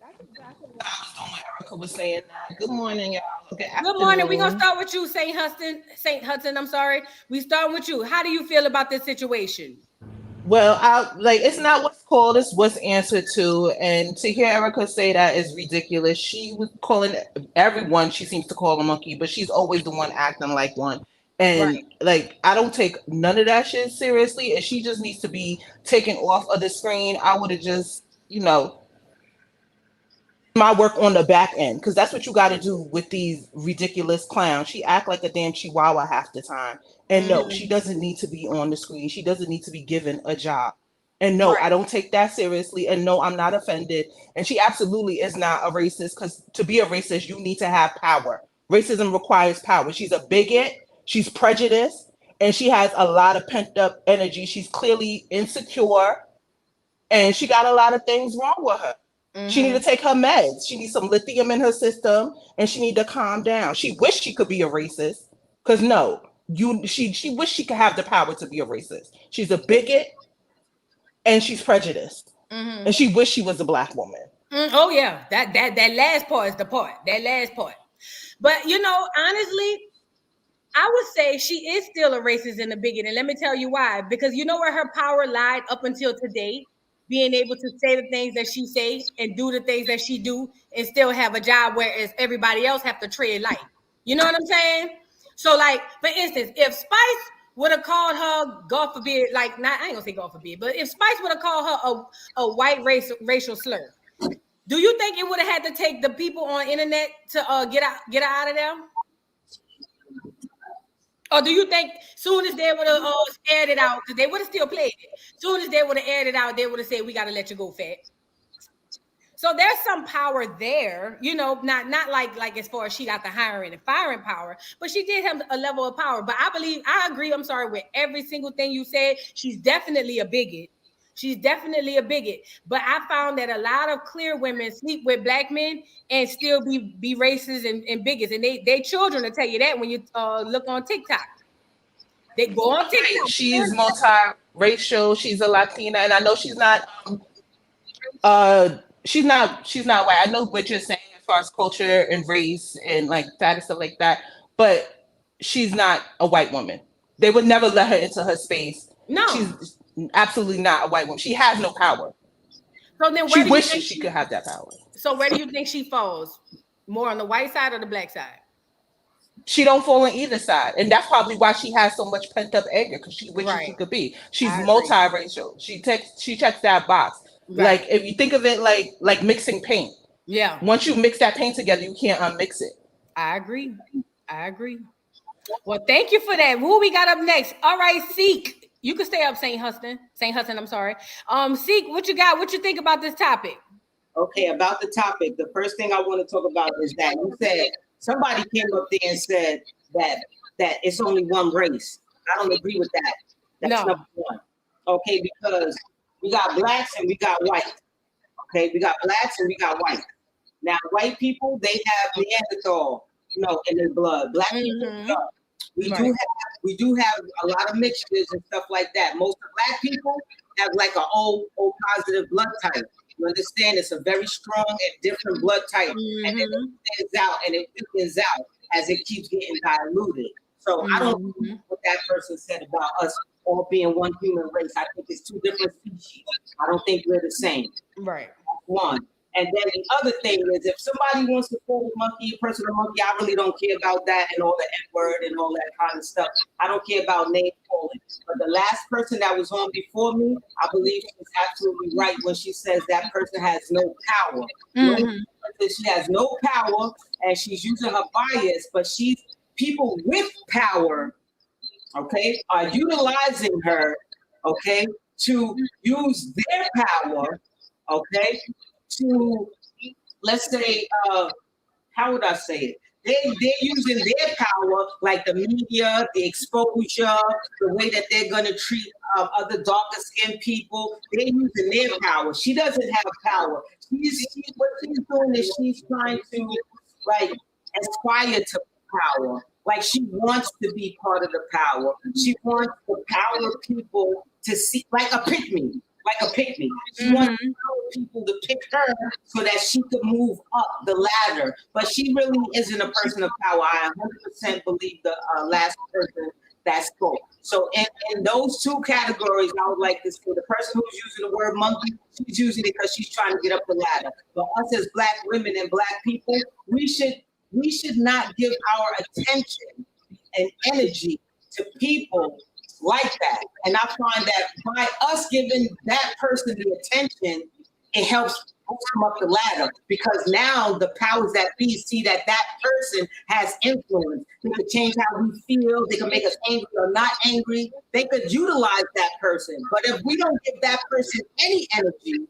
That's exactly what I was doing when Erica was saying that. Good morning, y'all. Good morning. We're gonna start with you, Saint Hudson. I'm sorry. We start with you. How do you feel about this situation? Well, it's not what's called, it's what's answered to. And to hear Erica say that is ridiculous. She was calling everyone, she seems to call a monkey, but she's always the one acting like one. And Right. I don't take none of that shit seriously. And she just needs to be taken off of the screen. I would have just, my work on the back end, because that's what you got to do with these ridiculous clowns. She act like a damn chihuahua half the time. And no, she doesn't need to be on the screen. She doesn't need to be given a job. And no, I Right. don't take that seriously. And no, I'm not offended. And she absolutely is not a racist, because to be a racist, you need to have power. Racism requires power. She's a bigot. She's prejudiced. And she has a lot of pent up energy. She's clearly insecure. And she got a lot of things wrong with her. She need to take her meds. She needs some lithium in her system, and she need to calm down. She wished she could be a racist, because no, she wished she could have the power to be a racist. She's a bigot, and she's prejudiced, and she wished she was a Black woman. Oh yeah, that last part is the part. That last part. But honestly, I would say she is still a racist and a bigot, and let me tell you why. Because you know where her power lied up until today, being able to say the things that she say and do the things that she do, and still have a job, whereas everybody else have to tread light. You know what I'm saying? So, like for instance, if Spice would have called her, God forbid, I ain't gonna say God forbid, but if Spice would have called her a white racial slur, do you think it would have had to take the people on internet to get her out of there? Or do you think soon as they would have aired it out, because they would have still played it, soon as they would have aired it out, they would have said, we got to let you go, fat. So there's some power there, not like as far as she got the hiring and firing power, but she did have a level of power. But I agree, I'm sorry, with every single thing you said. She's definitely a bigot. She's definitely a bigot. But I found that a lot of clear women sleep with Black men and still be racist and bigots. And they children will tell you that when you look on TikTok. They go on TikTok. She's multiracial. She's a Latina, and I know she's not. She's not white. I know what you're saying as far as culture and race and like status stuff like that, but she's not a white woman. They would never let her into her space. No. She's absolutely not a white woman. She has no power. So then She where do you wishes think she could have that power. so where do you think she falls? More on the white side or the black side? She don't fall on either side, and that's probably why she has so much pent up anger because she wishes she Right. could be. She's I agree. multiracial. She checks that box. Right. Like if you think of it like mixing paint. Yeah. Once you mix that paint together, you can't unmix it. I agree. I agree. Well, thank you for that. Who we got up next? All right, Seek. You can stay up, Saint Huston. Saint Huston, I'm sorry. Seek, what you got? What you think about this topic? Okay, about the topic, the first thing I want to talk about is that you said somebody came up there and said that it's only one race. I don't agree with that. That's No. number one. Okay, because we got blacks and we got white. Okay, we got blacks and we got white. Now, white people, they have Neanderthal, in their blood. Black people, Mhm. no. We do have a lot of mixtures and stuff like that. Most of black people have like an O positive blood type. You understand? It's a very strong and different blood type, and it thins out and it weakens out as it keeps getting diluted. So I don't agree what that person said about us all being one human race. I think it's two different species. I don't think we're the same. Right. One. And then the other thing is, if somebody wants to call a monkey a person a monkey, I really don't care about that and all the N-word and all that kind of stuff. I don't care about name calling. But the last person that was on before me, I believe she was absolutely right when she says that person has no power. She has no power and she's using her bias, but people with power, okay, are utilizing her, okay, to use their power, okay, to, let's say, how would I say it? They're using their power, like the media, the exposure, the way that they're going to treat other darker skinned people. They're using their power. She doesn't have power. What she's doing is she's trying to like aspire to power. Like she wants to be part of the power. She wants the power people to see, like a pick me. She wants people to pick her so that she could move up the ladder. But she really isn't a person of power. I 100% believe the last person that spoke. So in those two categories, I would like to say the person who's using the word monkey, she's using it because she's trying to get up the ladder. But us as black women and black people, we should not give our attention and energy to people like that. And I find that by us giving that person the attention, it helps boost them up the ladder, because now the powers that be see that person has influence. They could change how we feel. They can make us angry or not angry. They could utilize that person. But if we don't give that person any energy,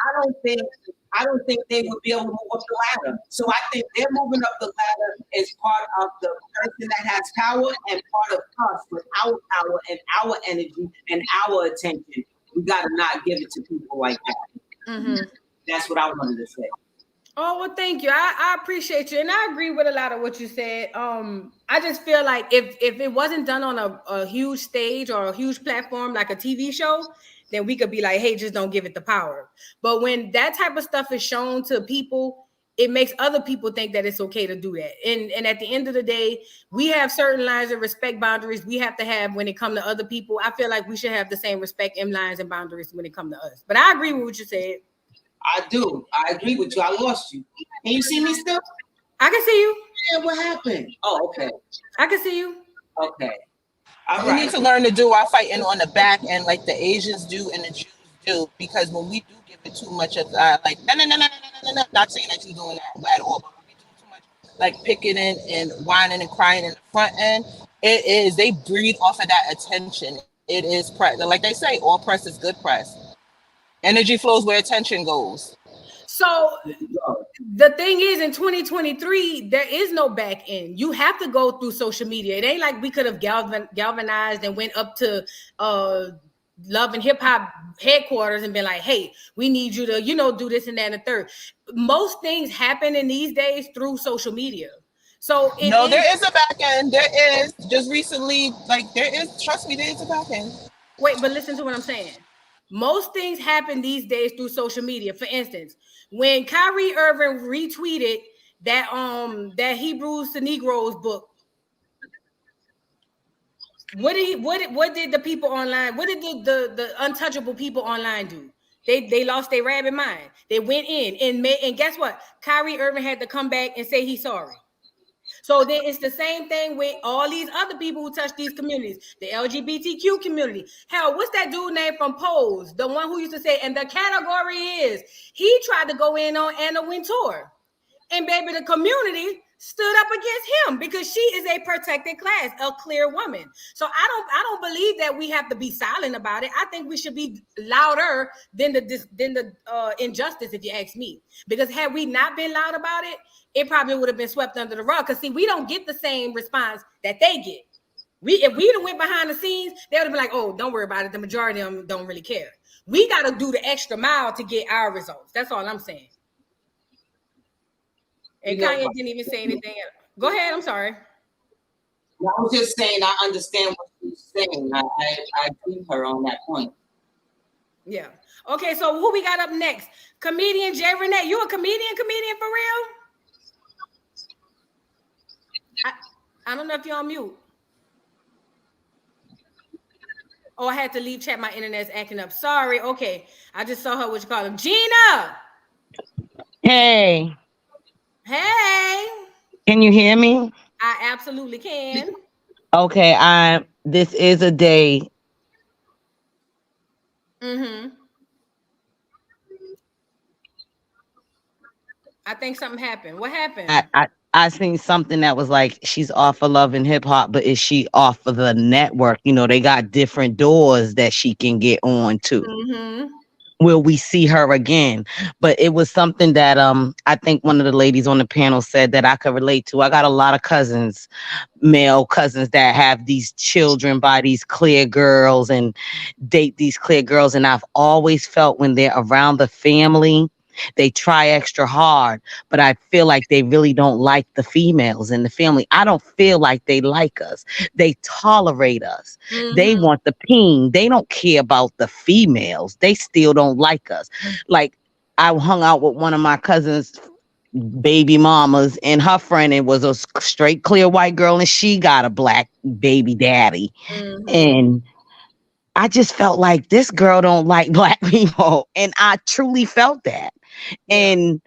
I don't think they would be able to move up the ladder. So I think they're moving up the ladder as part of the person that has power and part of us with our power and our energy and our attention. We got to not give it to people like that. That's what I wanted to say. Oh, well, thank you. I appreciate you. And I agree with a lot of what you said. I just feel like if it wasn't done on a huge stage or a huge platform like a TV show, then we could be like, hey, just don't give it the power. But when that type of stuff is shown to people, it makes other people think that it's okay to do that. And at the end of the day, we have certain lines of respect boundaries we have to have when it comes to other people. I feel like we should have the same respect and lines and boundaries when it comes to us. But I agree with what you said. I do. I agree with you. I lost you. Can you see me still? I can see you. Yeah, what happened? Oh, okay. I can see you. Okay. We need to learn to do our fighting on the back end like the Asians do and the Jews do, because when we do give it too much of like no, not saying that you're doing that at all, but when we do too much like picketing and whining and crying in the front end, they breathe off of that attention. It is press. Like they say, all press is good press. Energy flows where attention goes. So the thing is, in 2023, there is no back end. You have to go through social media. It ain't like we could have galvanized and went up to Love and Hip Hop headquarters and been like, hey, we need you to, do this and that and the third. Most things happen in these days through social media. So there is a back end. There is. Just recently, trust me, there is a back end. Wait, but listen to what I'm saying. Most things happen these days through social media. For instance, when Kyrie Irving retweeted that Hebrews to Negroes book. What did the people online? What did the untouchable people online do? They lost their rabbit mind. They went in and made, and guess what? Kyrie Irving had to come back and say he's sorry. So then it's the same thing with all these other people who touch these communities, the LGBTQ community. Hell, what's that dude name from Pose? The one who used to say, and the category is, he tried to go in on Anna Wintour. And baby, the community stood up against him because she is a protected class, a clear woman. So I don't believe that we have to be silent about it. I think we should be louder than the injustice, if you ask me. Because had we not been loud about it, it probably would have been swept under the rug. Because see, we don't get the same response that they get. If we went behind the scenes, they would have been like, "Oh, don't worry about it. The majority of them don't really care." We got to do the extra mile to get our results. That's all I'm saying. And Kanye didn't even say anything else. Go ahead. I'm sorry. I was just saying I understand what she's saying. I agree with her on that point. Yeah. Okay, so who we got up next? Comedian Jay Renee. You a comedian for real? I don't know if you're on mute. Oh, I had to leave chat. My internet's acting up. Sorry. Okay. I just saw her, what you call him. Gina. Hey. Hey. Can you hear me? I absolutely can. Okay, this is a day. Mm-hmm. I think something happened. What happened? I seen something that was like she's off of Love and Hip Hop, but is she off of the network? You know, they got different doors that she can get on to. Mm-hmm. Will we see her again? But it was something that I think one of the ladies on the panel said that I could relate to. I got a lot of cousins, male cousins, that have these children by these clear girls and date these clear girls. And I've always felt when they're around the family, they try extra hard, but I feel like they really don't like the females in the family. I don't feel like they like us. They tolerate us. They Mm-hmm. want the ping. They don't care about the females. They still don't like us. Like, I hung out with one of my cousins' baby mamas and her friend. It was a straight clear white girl, and she got a black baby daddy. Mm-hmm. And I just felt like this girl don't like black people, and I truly felt that. Yeah. And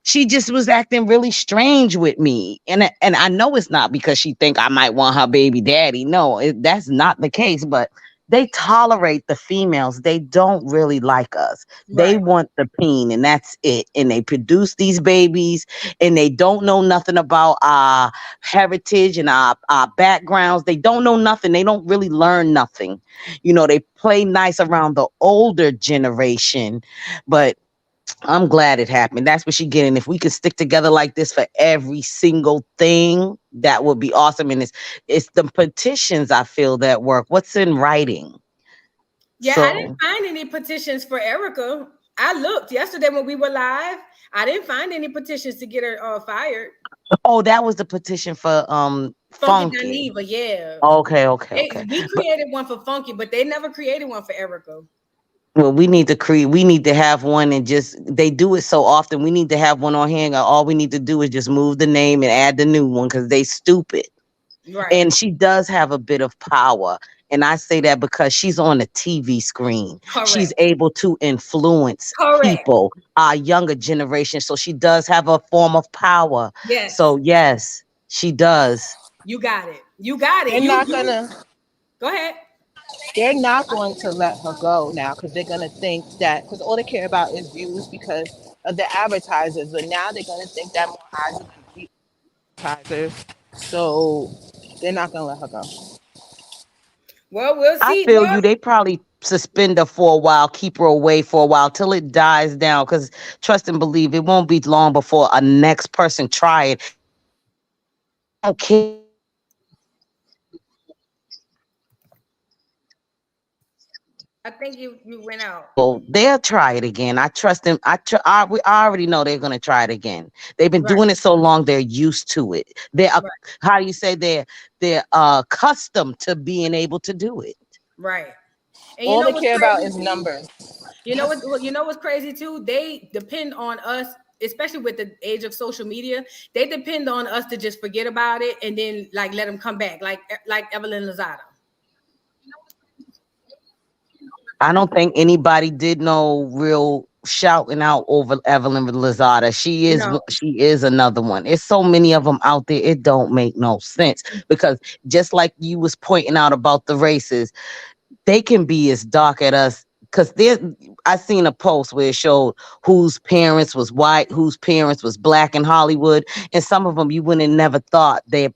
she just was acting really strange with me, and I know it's not because she think I might want her baby daddy. No, that's not the case. But they tolerate the females. They don't really like us. They Right. want the peen, and that's it. And they produce these babies, and they don't know nothing about our heritage and our backgrounds. They don't know nothing. They don't really learn nothing. You know, they play nice around the older generation, but I'm glad it happened. That's what she getting. If we could stick together like this for every single thing, that would be awesome. And it's the petitions I feel that work. What's in writing? Yeah, I didn't So, find any petitions for Erica. I looked yesterday when we were live. I didn't find any petitions to get her fired. oh, that was the petition for Funky Funky. Dineva, yeah. Okay, okay, okay. We But created one for Funky, but they never created one for Erica. well, we need to create. We need to have one, and just they do it so often. We need to have one on hand. All we need to do is just move the name and add the new one because they stupid. Right. And she does have a bit of power. And I say that because she's on a TV screen. She's Correct. able to influence Correct. people, our younger generation. So she does have a form of power. Yes. So yes, she does. You got it. You got it. They're not gonna. Go ahead. They're not going to let her go now because they're gonna think that because all they care about is views because of the advertisers. But now they're gonna think that more eyes are gonna be advertisers. So they're not gonna let her go. Well, we'll I see. feel Well, you. They probably suspend her for a while, keep her away for a while till it dies down. Because trust and believe, it won't be long before a next person try it. I don't care. I think you went out. Well, they'll try it again. I trust them. I already know they're gonna try it again. They've been Right. doing it so long, they're used to it. They're Right. how do you say they're accustomed to being able to do it. Right. And you All know they what's care about crazy is too? numbers. You know what's crazy too? They depend on us especially with the age of social media, they depend on us to just forget about it and then like let them come back, like Evelyn Lozada. I don't think anybody did no real shouting out over Evelyn Lozada. No. She is another one. It's so many of them out there. It don't make no sense because just like you was pointing out about the races, they can be as dark at us because there I seen a post where it showed whose parents was white, whose parents was black in Hollywood, and some of them you wouldn't have never thought they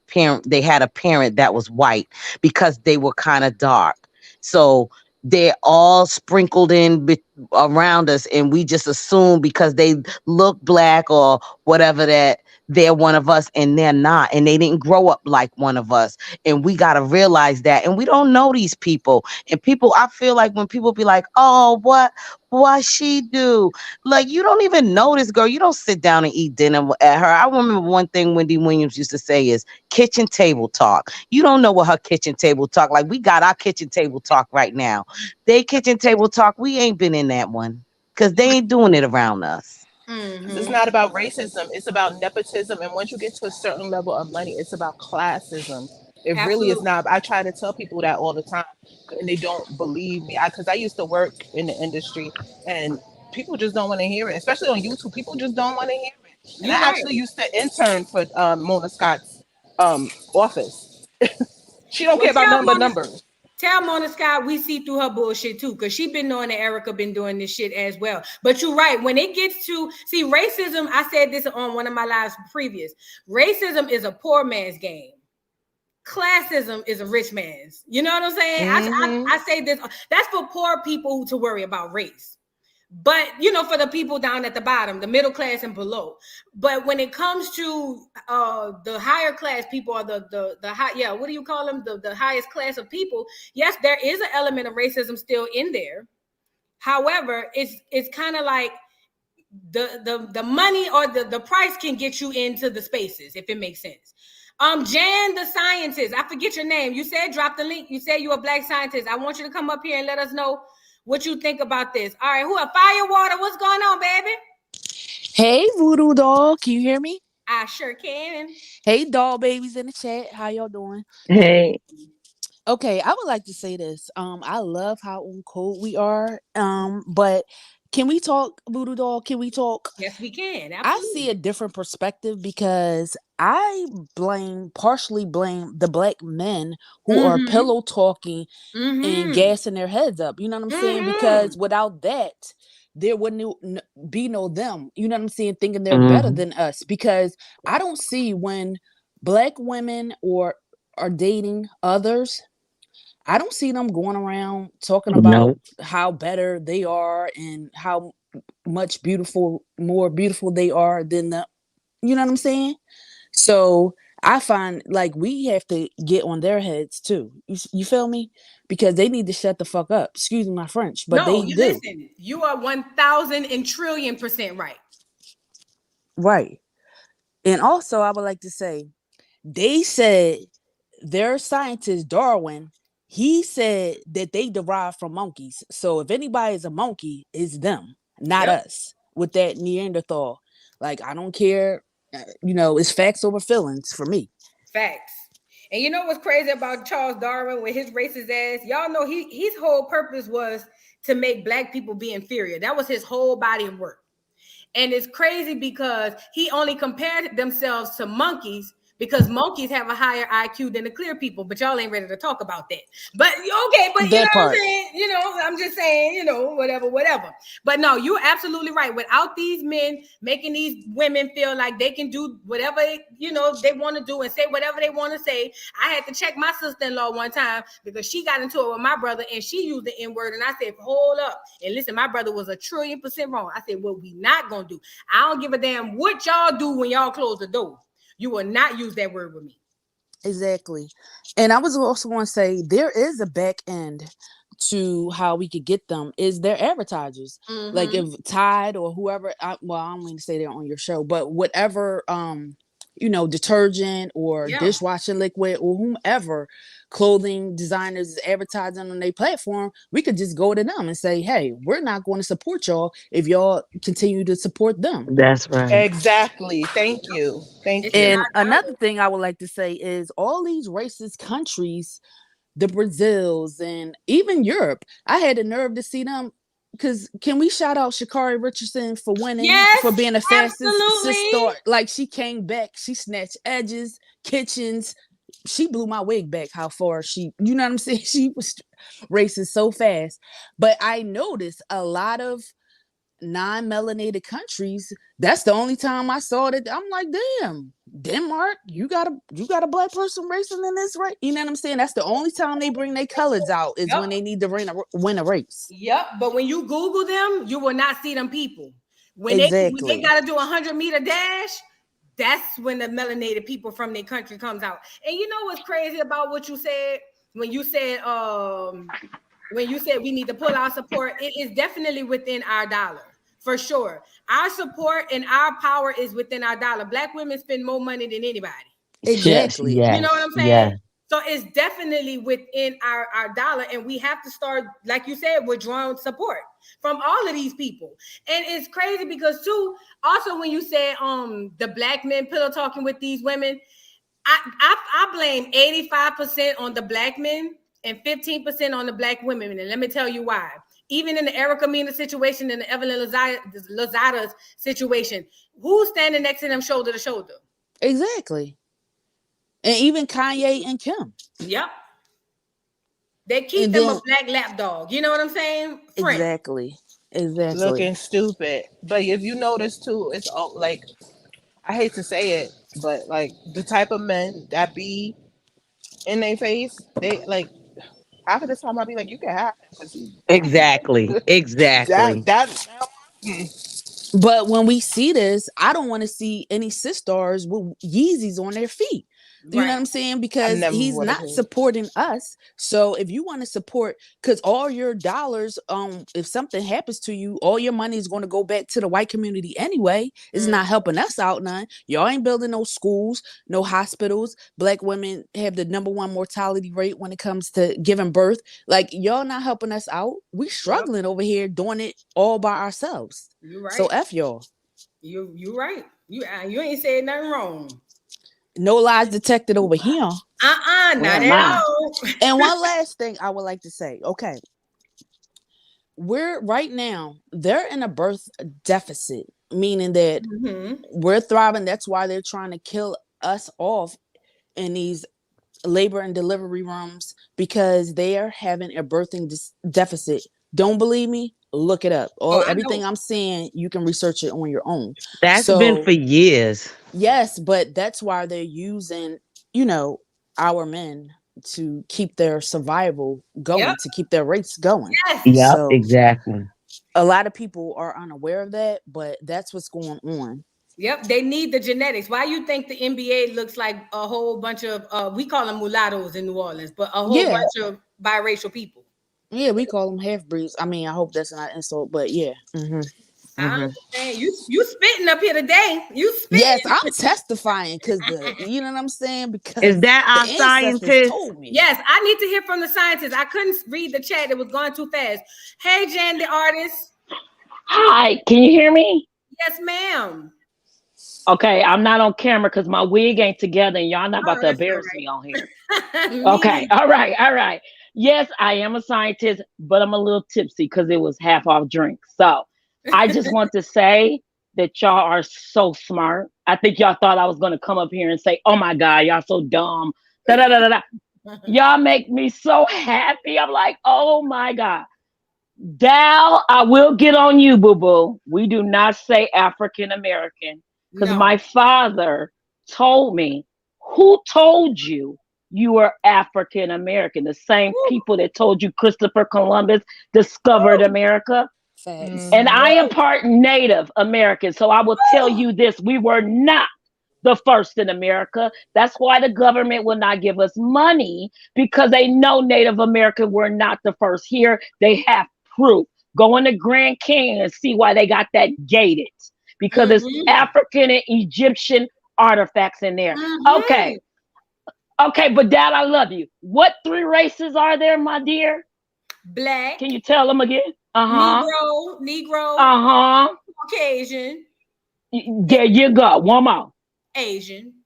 had a parent that was white because they were kind of dark. So they're all sprinkled in around us, and we just assume because they look black or whatever that they're one of us, and they're not, and they didn't grow up like one of us, and we got to realize that, and we don't know these people. And people, I feel like when people be like, oh, what she do? Like, you don't even know this girl. You don't sit down and eat dinner at her. I remember one thing Wendy Williams used to say is kitchen table talk. You don't know what her kitchen table talk. Like, we got our kitchen table talk right now. They kitchen table talk, we ain't been in that one because they ain't doing it around us. It's not about racism. It's about nepotism. And once you get to a certain level of money, it's about classism. It really is Absolutely. not. I try to tell people that all the time, and they don't believe me. Because I used to work in the industry, and people just don't want to hear it. Especially on YouTube, people just don't want to hear it. And You're I right. actually used to intern for Mona Scott's office. She don't Well, care about nothing but numbers. tell Mona Scott we see through her bullshit too, because she been knowing that Erica been doing this shit as well. But you're right. When it gets to see racism, I said this on one of my lives previous. Racism is a poor man's game. Classism is a rich man's. You know what I'm saying? I say this. That's for poor people to worry about race. But for the people down at the bottom, the middle class and below. But when it comes to the higher class people, or the high, yeah, what do you call them, the highest class of people? Yes, there is an element of racism still in there. However, it's kind of like the money or the price can get you into the spaces, if it makes sense. Jan, the scientist, I forget your name. You said drop the link. You said you're a black scientist. I want you to come up here and let us know what you think about this. All right, who are Firewater? What's going on, baby? Hey, Voodoo Doll. Can you hear me? I sure can. Hey, doll babies in the chat. How y'all doing? Hey, Okay, I would like to say this. I love how on code we are. But can we talk, Voodoo Doll? Can we talk? Yes, we can. I Absolutely. see a different perspective because I partially blame the black men who are Mm-hmm. pillow talking and Mm-hmm. gassing their heads up. You know what I'm saying? Mm-hmm. Because without that, there wouldn't be no them. You know what I'm saying? Thinking they're better mhm, than us. Because I don't see when black women or are dating others, I don't see them going around talking about no, how better they are and how much more beautiful they are than the. You know what I'm saying? So I find like we have to get on their heads too. You feel me? Because they need to shut the fuck up. Excuse my French, but No, they you do. listen. You are 1,000 and trillion% right. Right. And also, I would like to say, they said their scientist Darwin, he said that they derived from monkeys. So if anybody is a monkey, it's them, not Yep. us. With that Neanderthal, like I don't care. It's facts over feelings for me. Facts. And you know what's crazy about Charles Darwin with his racist ass? Y'all know his whole purpose was to make black people be inferior. That was his whole body of work. And it's crazy because he only compared themselves to monkeys because monkeys have a higher IQ than the clear people, but y'all ain't ready to talk about that. But okay, but you know That what I'm part. saying? I'm just saying, whatever. But no, you're absolutely right. Without these men making these women feel like they can do whatever they want to do and say whatever they want to say. I had to check my sister-in-law one time because she got into it with my brother and she used the N-word. And I said, hold up. And listen, my brother was 1,000,000,000% wrong. I said, what we not gonna do. I don't give a damn what y'all do when y'all close the door. You will not use that word with me. Exactly. And I was also going to say there is a back end to how we could get them is their advertisers. Like Mm-hmm. if Tide or whoever, I don't mean to say they're on your show, but whatever detergent or Yeah. dishwashing liquid or whomever clothing designers is advertising on their platform, we could just go to them and say, hey, we're not going to support y'all if y'all continue to support them. That's right. Exactly. Thank you. Thank It's in you. And our another dollar. thing I would like to say is all these racist countries, the Brazils and even Europe, I had the nerve to see them. Because can we shout out Shakari Richardson for winning, for Yes, being the fastest absolutely. sister? Like, she came back, she snatched edges, kitchens, she blew my wig back. How far you know what I'm saying? She was racing so fast. But I noticed a lot of non-melanated countries, that's the only time I saw that. I'm like, damn, Denmark, you got a black person racing in this, right? You know what I'm saying? That's the only time they bring their colors out, is when Yep. they need to win a race. Yep. But when you Google them, you will not see them people. When they Exactly. gotta do 100-meter dash, that's when the melanated people from their country comes out. And you know what's crazy about what you said when you said we need to pull our support? It is definitely within our dollar. For sure. Our support and our power is within our dollar. Black women spend more money than anybody. Yes, Exactly. You know what yes, I'm saying? yes. So it's definitely within our dollar, and we have to start, like you said, withdrawing support from all of these people. And it's crazy because too, also when you said the black men pillow talking with these women, I blame 85% on the black men and 15% on the black women. And let me tell you why. Even in the Erica Mena situation and the Evelyn Lozada's situation, who's standing next to them shoulder to shoulder? Exactly. And even Kanye and Kim. Yep. They keep And them a then black lapdog. You know what I'm saying? Friend. exactly. Exactly. Looking stupid. But if you notice too, it's all like, I hate to say it, but like the type of men that be in their face, they like half of the time I'll be like, you can have it, 'cause Exactly. that Exactly. that But when we see this, I don't want to see any sisters with Yeezys on their feet. Do you know Right. what I'm saying? I Because never he's would have. not supporting us. So if you want to support, because all your dollars, if something happens to you, all your money is going to go back to the white community anyway. It's not helping us out none. Y'all ain't building no schools, no hospitals. Black women have the #1 mortality rate when it comes to giving birth. Like, y'all not helping us out. We Yep. struggling over here doing it all by ourselves. You So right. F y'all. You right. You ain't said nothing wrong. No lies detected over here. Not Where am at I? all. And one last thing I would like to say. Okay. We're right now, they're in a birth deficit, meaning that we're thriving. That's why they're trying to kill us off in these labor and delivery rooms, because they are having a birthing deficit. Don't believe me? Look it up. Oh, All I know. everything I'm saying, you can research it on your own. That's been So for years. yes, but that's why they're using, you know, our men to keep their survival Yep. going, to keep their rates going. Yes. Yep, So exactly. a lot of people are unaware of that, but that's what's going on. Yep. They need the genetics. Why you think the NBA looks like a whole bunch of we call them mulattoes in New Orleans, but a whole Yeah, bunch of biracial people? yeah, we call them half breeds. I mean, I hope that's not insult, but yeah. I understand. You spitting up here today. You Yes, spitting. I'm testifying because you know what I'm saying, Is because that the our ancestors scientist? told me. Yes, I need to hear from the scientists. I couldn't read the chat. It was going too fast. Hey, Jan, the artist. Hi, can you hear me? Yes, ma'am. Okay, I'm not on camera because my wig ain't together and y'all not Oh, about to that's all embarrass me on here. right. Me Okay, neither. all right, all right. Yes, I am a scientist, but I'm a little tipsy because it was half off drink. So I just want to say that y'all are so smart. I think y'all thought I was going to come up here and say, oh my God, y'all so dumb. Da, da, da, da, da. Y'all make me so happy. I'm like, oh my God. Dal, I will get on you, boo boo. We do not say African American because No. my father told me, who told you you were African American? The same Woo, people that told you Christopher Columbus discovered woo, America. Facts. And I am woo, part Native American. So I will tell woo. you this, we were not the first in America. That's why the government will not give us money, because they know Native American were not the first here. They have proof. Go into Grand Canyon and see why they got that gated, because it's Mhm. African and Egyptian artifacts in there. Mhm. Okay, but Dad, I love you. What three races are there, my dear? Black, Can you tell them again? Uh-huh. Negro, Uh-huh. Caucasian, and There you go. One more. Asian.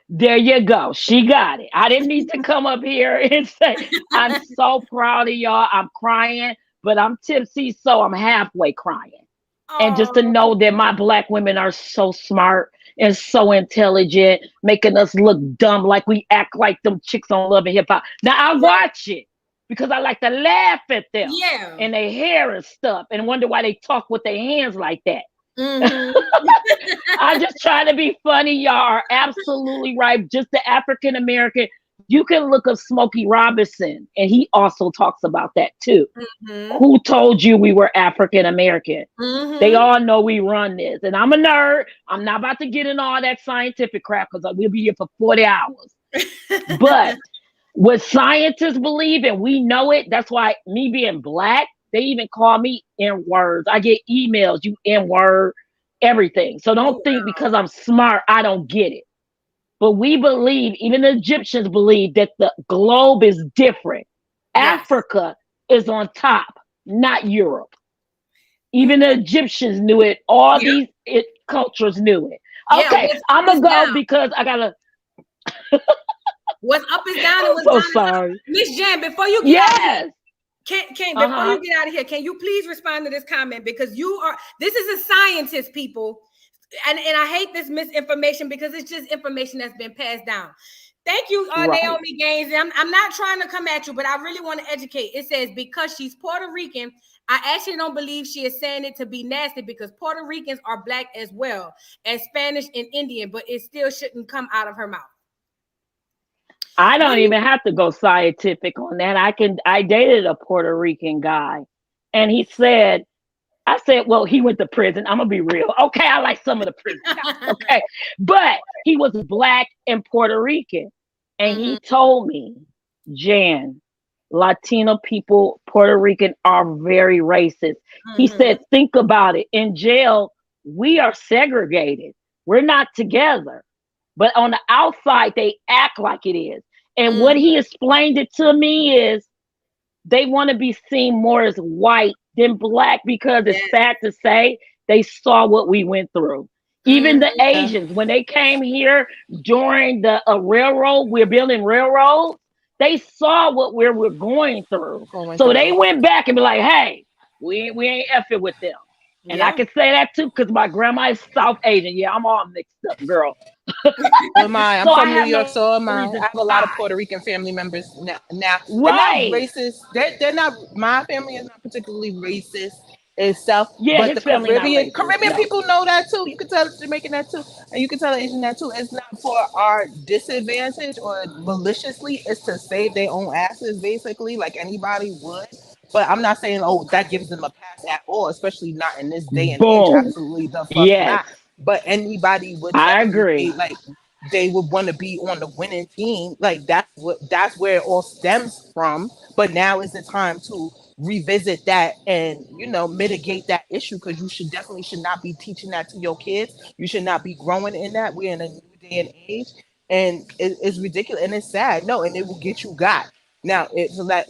There you go. She got it. I didn't need to come up here and say, I'm so proud of y'all. I'm crying, but I'm tipsy, so I'm halfway crying. And just to Oh, know that my black women are so smart and so intelligent, making us look dumb like we act like them chicks on Love and Hip Hop. Now I right. watch it because I like to laugh at them Yeah. and their hair and stuff and wonder why they talk with their hands like that. Mm-hmm. I just try to be funny. Y'all are absolutely right. Just the African American. You can look up Smokey Robinson, and he also talks about that too. Mm-hmm. Who told you we were African American? They Mm-hmm. all know we run this. And I'm a nerd. I'm not about to get in all that scientific crap because we'll be here for 40 hours. But what scientists believe, and we know it, that's why me being black, they even call me N words. I get emails, you N word, everything. So Oh don't think wow. because I'm smart, I don't get it. But we believe, even the Egyptians believe that the globe is different. Yes. Africa is on top, not Europe. Even the Okay. Egyptians knew it. All Yeah. these cultures knew it. Yeah. Okay, What's up I'm is gonna go down. because I gotta. What's up is down, and I'm what's so down is up. sorry. Miss Jan, before you get out of here, Yes. can Uh before huh. you get out of here, can you please respond to this comment because you are this is a scientist, people, and I hate this misinformation because it's just information that's been passed down. Thank you, Right. Naomi Gaines. I'm not trying to come at you, but I really want to educate. It says because she's Puerto Rican, I actually don't believe she is saying it to be nasty because Puerto Ricans are black as well as Spanish and Indian, but it still shouldn't come out of her mouth. I What don't do you? even have to go scientific on that. I dated a Puerto Rican guy and he said, I said, well, he went to prison. I'm gonna be real. Okay, I like some of the prison guys. Okay. But he was black and Puerto Rican. And Mhm, he told me, Jan, Latino people, Puerto Rican are very racist. He mhm. said, think about it. In jail, we are segregated. We're not together. But on the outside, they act like it is. And what Mhm. he explained it to me is they want to be seen more as white than black because it's Yes. sad to say they saw what we went through. Even the Mhm. Yeah. Asians, when they came here during the railroad, we're building railroads, they saw what we're going through. Going So they through. went back and be like, hey, we ain't effing with them. And I Yeah. can say that too because my grandma is South Asian. Yeah, I'm all mixed up, girl. So am I. I'm So I from New have York, no so am I. reason I to have a lot of hide. Puerto Rican family members now. They're not Right. racist. They're not. My family is not particularly racist itself, Yeah, but the his family not racist. Caribbean No. people know that too. You can tell the Jamaican that too, and you can tell the Asian that too. It's not for our disadvantage or maliciously. It's to save their own asses, basically, like anybody would. But I'm not saying, oh, that gives them a pass at all, especially not in this day and age. Boom. Absolutely the fuck Yes, not. But anybody would I tell you agree. they would want to be on the winning team. Like that's where it all stems from. But now is the time to revisit that and mitigate that issue because you should not be teaching that to your kids. You should not be growing in that. We're in a new day and age, and it's ridiculous and it's sad. No, and it will get you got. Now it's like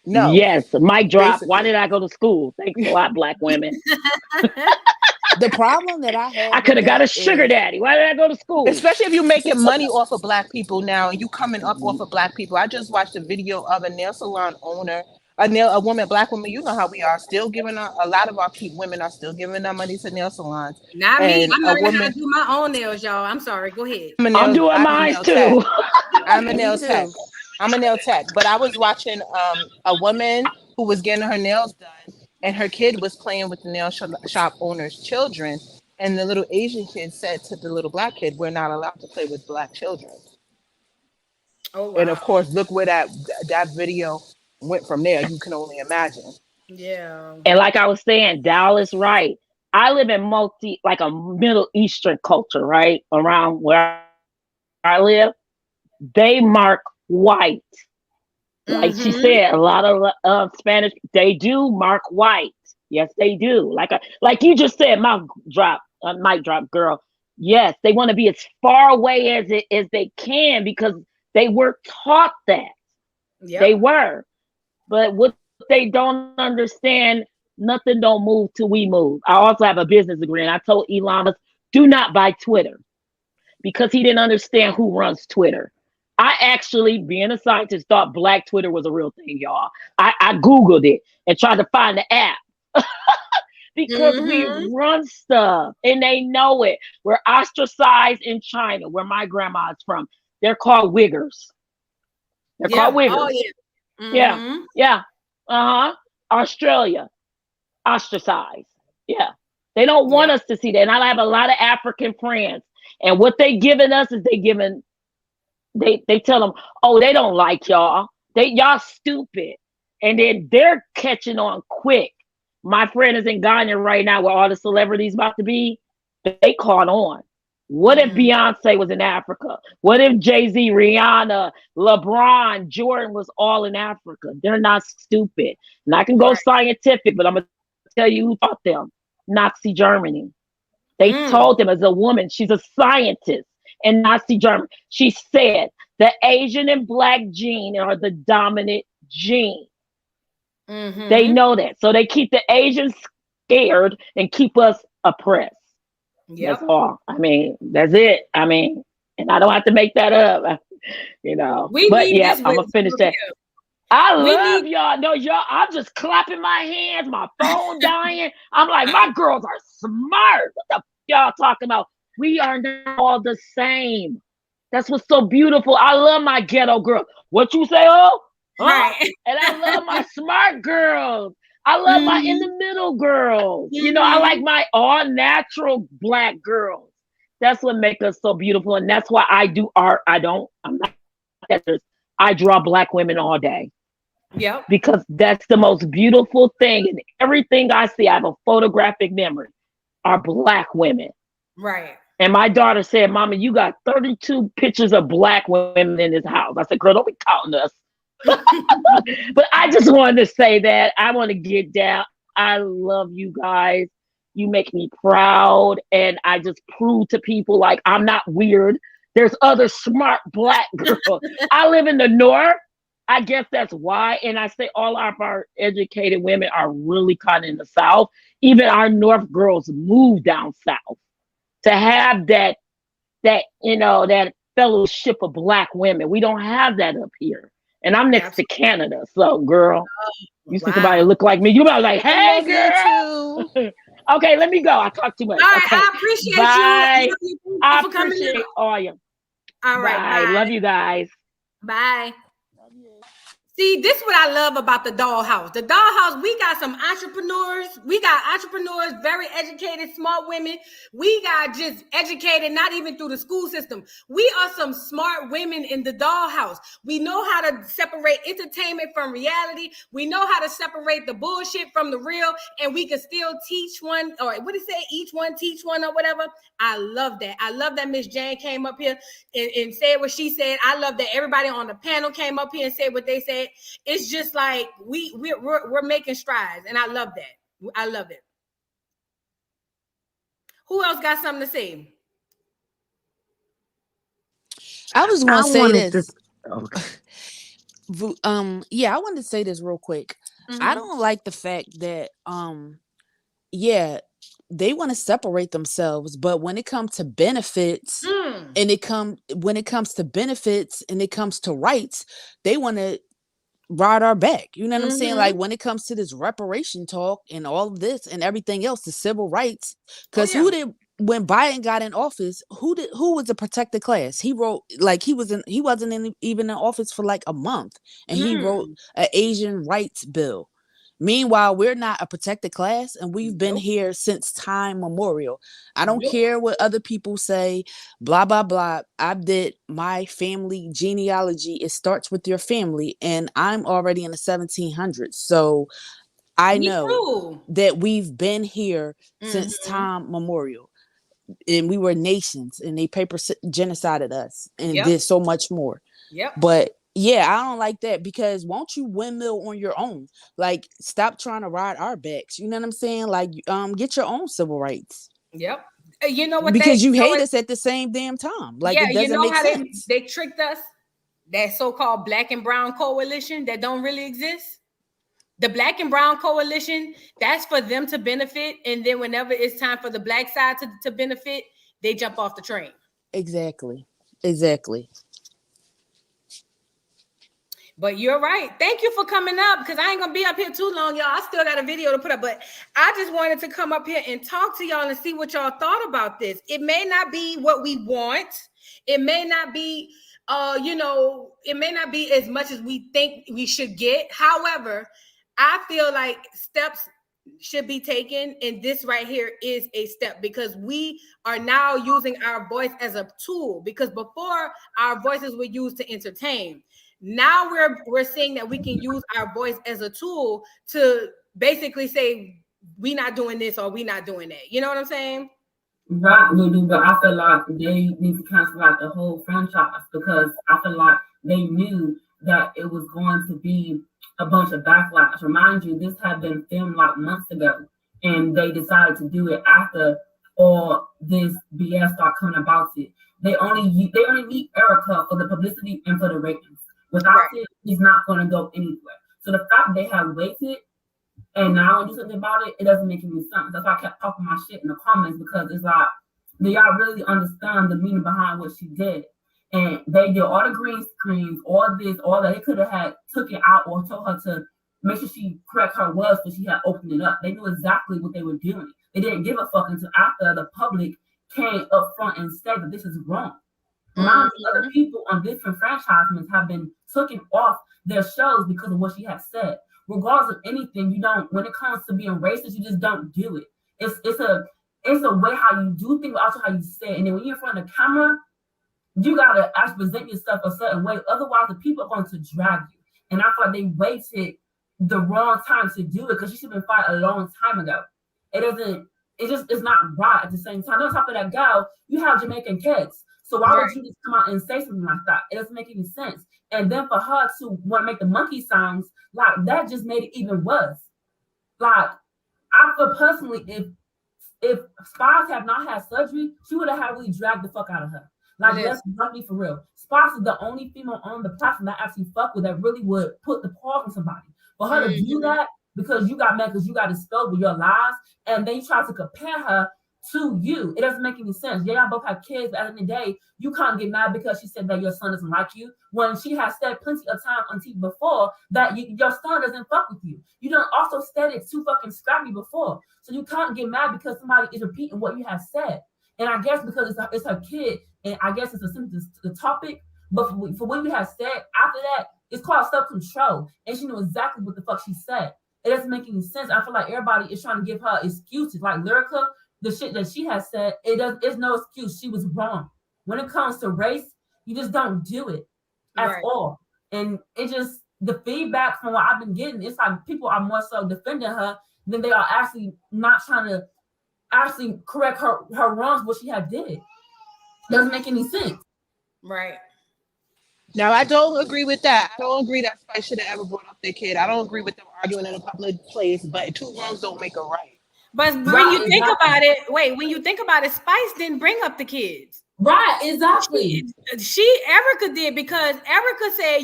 no, Yes, mic drop. Why basically. did I go to school? Thanks a lot, black women. The problem that I I have could with have got a that sugar is daddy. Why did I go to school? Especially if you're making money off of black people now and you coming up off of black people. I just watched a video of a nail salon owner, a woman, black woman. You know how we are still giving a lot of our women are still giving their money to nail salons. Not me. And I'm a learning how woman, to do my own nails, y'all. I'm sorry. Go ahead. I'm doing I'm a mine nail tech. too. I'm a me nail tech. too. I'm a nail tech. But I was watching a woman who was getting her nails done, and her kid was playing with the shop owner's children. And the little Asian kid said to the little black kid, "We're not allowed to play with black children." Oh And wow. of course, look where that video went from there. You can only imagine. Yeah. And like I was saying, Dallas, right? I live in like a Middle Eastern culture, right? Around where I live, they mark white. Like she Mm-hmm. said, a lot of Spanish, they do mark white. Yes, they do. Like you just said, mic drop, girl. Yes, they want to be as far away as they can because they were taught that. They Yep. were. But what they don't understand, nothing don't move till we move. I also have a business degree, and I told Elon Musk, do not buy Twitter because he didn't understand who runs Twitter. I actually, being a scientist, thought Black Twitter was a real thing, y'all. I Googled it and tried to find the app because we Mm-hmm. run stuff and they know it. We're ostracized in China, where my grandma is from. They're called wiggers. They're called Yeah. Oh wiggers. yeah. Yeah, Mm-hmm. yeah. Uh huh. Australia, ostracized. Yeah. They don't want Yep. us to see that. And I have a lot of African friends. And what they giving us is they tell them, oh, they don't like y'all. Y'all stupid. And then they're catching on quick. My friend is in Ghana right now where all the celebrities about to be. They caught on. What if Mm-hmm. Beyonce was in Africa? What if Jay-Z, Rihanna, LeBron, Jordan was all in Africa? They're not stupid. And I can go Right. scientific, but I'm gonna tell you who taught them. Nazi Germany. They Mm. told them as a woman, she's a scientist in Nazi Germany. She said the Asian and black gene are the dominant gene. They Mm-hmm. know that. So they keep the Asians scared and keep us oppressed. That's Yep. all. I mean, that's it. I mean, and I don't have to make that up, you know. We But need yeah, this I'm gonna wisdom finish up that. here. I We love need. y'all. No, y'all, I'm just clapping my hands, my phone dying. I'm like, my girls are smart. What the y'all talking about? We are not all the same. That's what's so beautiful. I love my ghetto girl. What you say, oh? Huh? Right. And I love my smart girls. I love my in Mm-hmm. the middle girls. You know, I like Mm-hmm. my all natural black girls. That's what makes us so beautiful. And that's why I do art. I'm not that. I draw black women all day Yep. because that's the most beautiful thing. And everything I see, I have a photographic memory, are black women. Right. And my daughter said, Mama, you got 32 pictures of black women in this house. I said, girl, don't be counting us. But I just wanted to say that. I want to get down. I love you guys. You make me proud. And I just prove to people like I'm not weird. There's other smart black girls. I live in the north. I guess that's why. And I say all of our educated women are really kind of in the south. Even our north girls move down south to have that fellowship of black women. We don't have that up here. And I'm next to Absolutely. Canada. So, girl, you see somebody Wow. look like me, you be like, I hey, love you too. girl. Okay, let me go. I talk too much. All right. Okay. I appreciate you. Bye. Love you. Thank you I for coming appreciate out. all you. All right. Bye. Bye. Love you guys. Bye. See, this is what I love about the dollhouse. The dollhouse, we got some entrepreneurs. We got entrepreneurs, very educated, smart women. We got just educated, not even through the school system. We are some smart women in the dollhouse. We know how to separate entertainment from reality. We know how to separate the bullshit from the real, and we can still teach one, or what do you say, each one teach one or whatever. I love that. I love that Miss Jane came up here and said what she said. I love that everybody on the panel came up here and said what they said. It's just like we're making strides, and I love that. I love it. Who else got something to say? I was going I to say wanted to. this. Okay. Yeah, I wanted to say this real quick. I Mm-hmm. don't like the fact that yeah, they want to separate themselves, but when it comes to benefits Mm. and when it comes to benefits and it comes to rights, they want to ride our back. You know what I'm saying? Mm-hmm. Like when it comes to this reparation talk and all of this and everything else, the civil rights, Oh because yeah. who did when Biden got in office, who was a protected class? He wrote like he wasn't even in office for like a month, and he wrote Mm. an Asian rights bill. Meanwhile, we're not a protected class, and we've been Nope. here since time memorial. I don't Nope. care what other people say, blah, blah, blah. I did my family genealogy. It starts with your family, and I'm already in the 1700s. So I Me know too. that we've been here since Mm-hmm. time memorial, and we were nations, and they genocided us and Yep. did so much more. Yep. But yeah, I don't like that because won't you windmill on your own? Like, stop trying to ride our backs. You know what I'm saying? Like, get your own civil rights. Yep. You know what? Because you know hate what? us at the same damn time. Like, Yeah, it you doesn't know make how sense. they tricked us? That so-called black and brown coalition that don't really exist. The black and brown coalition, that's for them to benefit. And then whenever it's time for the black side to benefit, they jump off the train. Exactly. But you're right. Thank you for coming up, because I ain't gonna be up here too long, y'all. I still got a video to put up, but I just wanted to come up here and talk to y'all and see what y'all thought about this. It may not be what we want. It may not be, it may not be as much as we think we should get. However, I feel like steps should be taken, and this right here is a step, because we are now using our voice as a tool, because before our voices were used to entertain. Now we're seeing that we can use our voice as a tool to basically say we not doing this or we not doing that. You know what I'm saying? Right, we do, but I feel like they need to cancel out the whole franchise, because I feel like they knew that it was going to be a bunch of backlash. Remind you, this had been filmed like months ago, and they decided to do it after all this BS started coming about it. They only need Erica for the publicity and for the ratings. Without it, he's not going to go anywhere. So the fact they have waited and now do something about it, it doesn't make any sense. That's why I kept talking my shit in the comments, because it's like, do y'all really understand the meaning behind what she did? And they did all the green screens, all this, all that. They could have had took it out or told her to make sure she correct her words, so she had opened it up. They knew exactly what they were doing. They didn't give a fuck until after the public came up front and said that this is wrong. Other people on different franchises have been taken off their shows because of what she has said. Regardless of anything, you don't. When it comes to being racist, you just don't do it. It's a way how you do things, but also how you say it. And then when you're in front of the camera, you gotta actually present yourself a certain way. Otherwise, the people are going to drag you. And I feel like they waited the wrong time to do it, because she should have been fired a long time ago. It doesn't. It's not right at the same time. On top of that, girl, you have Jamaican kids. So why would you just come out and say something like that? It doesn't make any sense. And then for her to want to make the monkey sounds, like, that just made it even worse. Like, I feel personally, if Spice had not had surgery, she would have really dragged the fuck out of her. Like, let's be for real. Spice is the only female on the platform that actually fuck with, that really would put the paw on somebody. For her to do that, because you got mad, because you got exposed with your lies, and then you try to compare her to you. It doesn't make any sense. Yeah, y'all both have kids, but at the end of the day, you can't get mad because she said that your son doesn't like you, when she has said plenty of time on TV before that your son doesn't fuck with you. You don't also said it too fucking scrappy before. So you can't get mad because somebody is repeating what you have said. And I guess because it's her kid, and I guess it's the topic, but for what you have said after that, it's called self-control. And she knew exactly what the fuck she said. It doesn't make any sense. I feel like everybody is trying to give her excuses. Like Lyrica, the shit that she has said, it's no excuse. She was wrong. When it comes to race, you just don't do it at all. And it just, the feedback from what I've been getting, it's like people are more so defending her than they are actually not trying to actually correct her wrongs, what she had did. Doesn't make any sense. Right. Now, I don't agree with that. I don't agree that Spice should have ever brought up their kid. I don't agree with them arguing in a public place, but two wrongs don't make a right. But when you think about it, when you think about it, Spice didn't bring up the kids. Right, exactly. Erica did, because Erica said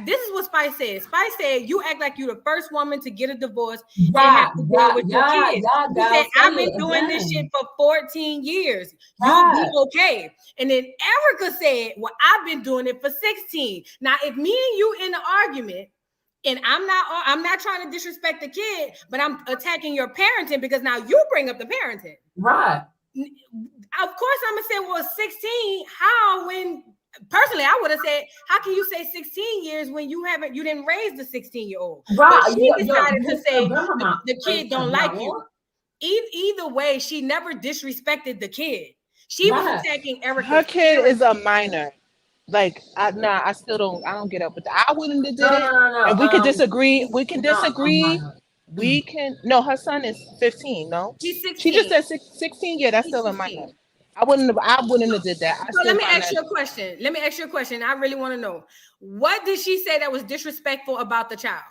this is what Spice said. Spice said, you act like you're the first woman to get a divorce and have to deal with your kids. She said, I've been doing this shit for 14 years. You'll be okay. And then Erica said, well, I've been doing it for 16. Now, if me and you in an argument, and I'm not trying to disrespect the kid, but I'm attacking your parenting because now you bring up the parenting. Right. Of course, I'm gonna say, well, 16. How? When personally, I would have said, how can you say 16 years when you didn't raise the 16-year-old? Right. But she decided to say the kid don't like you. Either way, she never disrespected the kid. She was attacking Erica. Her kid is a minor. Like, I don't get up with that. I wouldn't have did it. No. And we can disagree. We can disagree. Her son is 15, no? She's 16. She just said 16. Yeah, that's still a minor. I wouldn't have did that. So let me ask you a question. I really want to know. What did she say that was disrespectful about the child?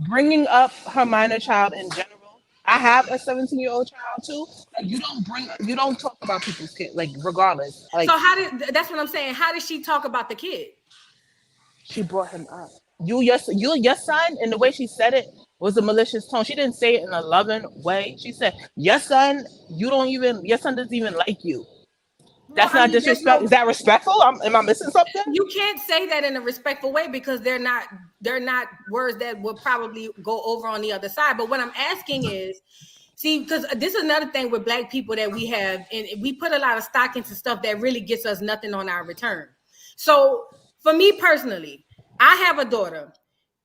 Bringing up her minor child in general. I have a 17-year-old child too. Like you don't talk about people's kids, like regardless. Like So that's what I'm saying. How did she talk about the kid? she brought him up. Your son, and the way she said it was a malicious tone. She didn't say it in a loving way. She said, your son, your son doesn't even like you. Well, That's I not mean, there's disrespect. no. Is that respectful? Am I missing something? You can't say that in a respectful way because they're not words that would probably go over on the other side. But what I'm asking is, see, because this is another thing with Black people that we have, and we put a lot of stock into stuff that really gets us nothing on our return. So for me personally, I have a daughter.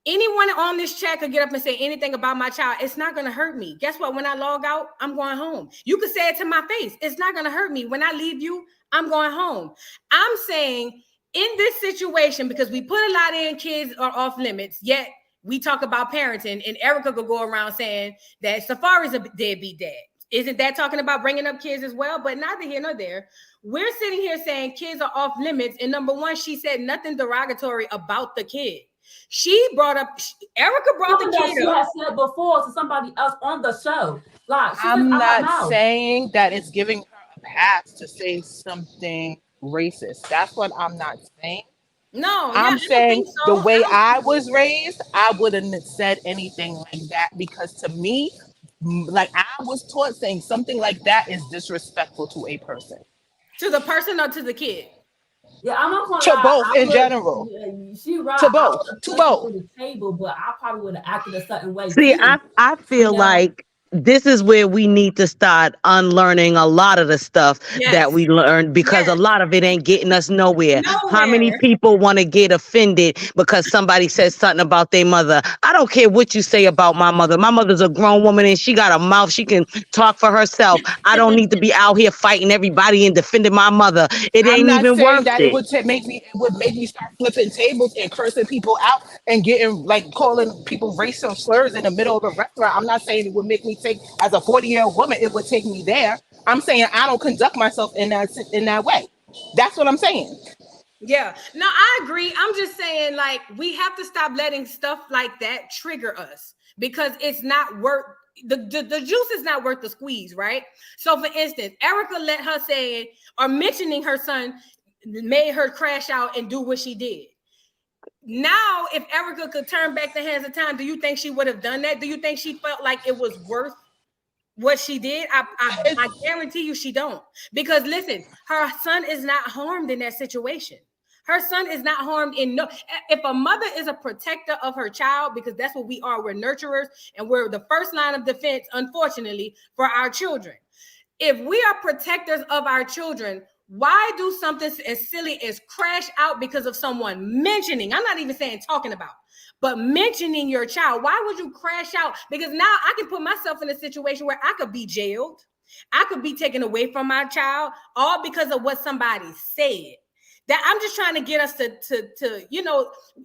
Anyone on this chat could get up and say anything about my child. It's not going to hurt me. Guess what? When I log out, I'm going home. You could say it to my face. It's not going to hurt me. When I leave you, I'm going home. I'm saying in this situation, because we put a lot in, kids are off limits, yet we talk about parenting, and Erica could go around saying that Safari's a deadbeat dad. Isn't that talking about bringing up kids as well? But neither here nor there. We're sitting here saying kids are off limits. And number one, she said nothing derogatory about the kid. She brought up, Erica brought the kid she up. had said before to somebody else on the show. Like, I'm not saying that it's giving her a pass to say something racist. That's what I'm not saying. No, yeah, I I'm don't saying think the so. way I was raised, I wouldn't have said anything like that because to me, like I was taught saying something like that is disrespectful to a person. To the person or to the kid? Yeah, I'm not gonna To lie. both in general. She right. To I both. would have To touched it both. through the table, but I probably would have acted a certain way See, too. I feel like this is where we need to start unlearning a lot of the stuff that Yes. we learned because a Yes. lot of it ain't getting us nowhere. How many Nowhere. people want to get offended because somebody says something about their mother? I don't care what you say about my mother. My mother's a grown woman and she got a mouth. She can talk for herself. I don't need to be out here fighting everybody and defending my mother. It I'm ain't not even saying worth that it. it would make me start flipping tables and cursing people out and getting like calling people racial slurs in the middle of a restaurant. I'm not saying it would make me take as a 40-year-old woman, it would take me there. I'm saying I don't conduct myself in that way. That's what I'm saying. Yeah, no, I agree. I'm just saying, like, we have to stop letting stuff like that trigger us because it's not worth the juice is not worth the squeeze, right? So, for instance, Erica let her say it or mentioning her son made her crash out and do what she did. Now, if Erica could turn back the hands of time, do you think she would have done that? Do you think she felt like it was worth what she did? I guarantee you she don't. Because listen, her son is not harmed in that situation. Her son is not harmed in no. If a mother is a protector of her child, because that's what we are, we're nurturers and we're the first line of defense, unfortunately, for our children. If we are protectors of our children, why do something as silly as crash out because of someone mentioning? I'm not even saying talking about, but mentioning your child. Why would you crash out? Because now I can put myself in a situation where I could be jailed. I could be taken away from my child, all because of what somebody said. That I'm just trying to get us to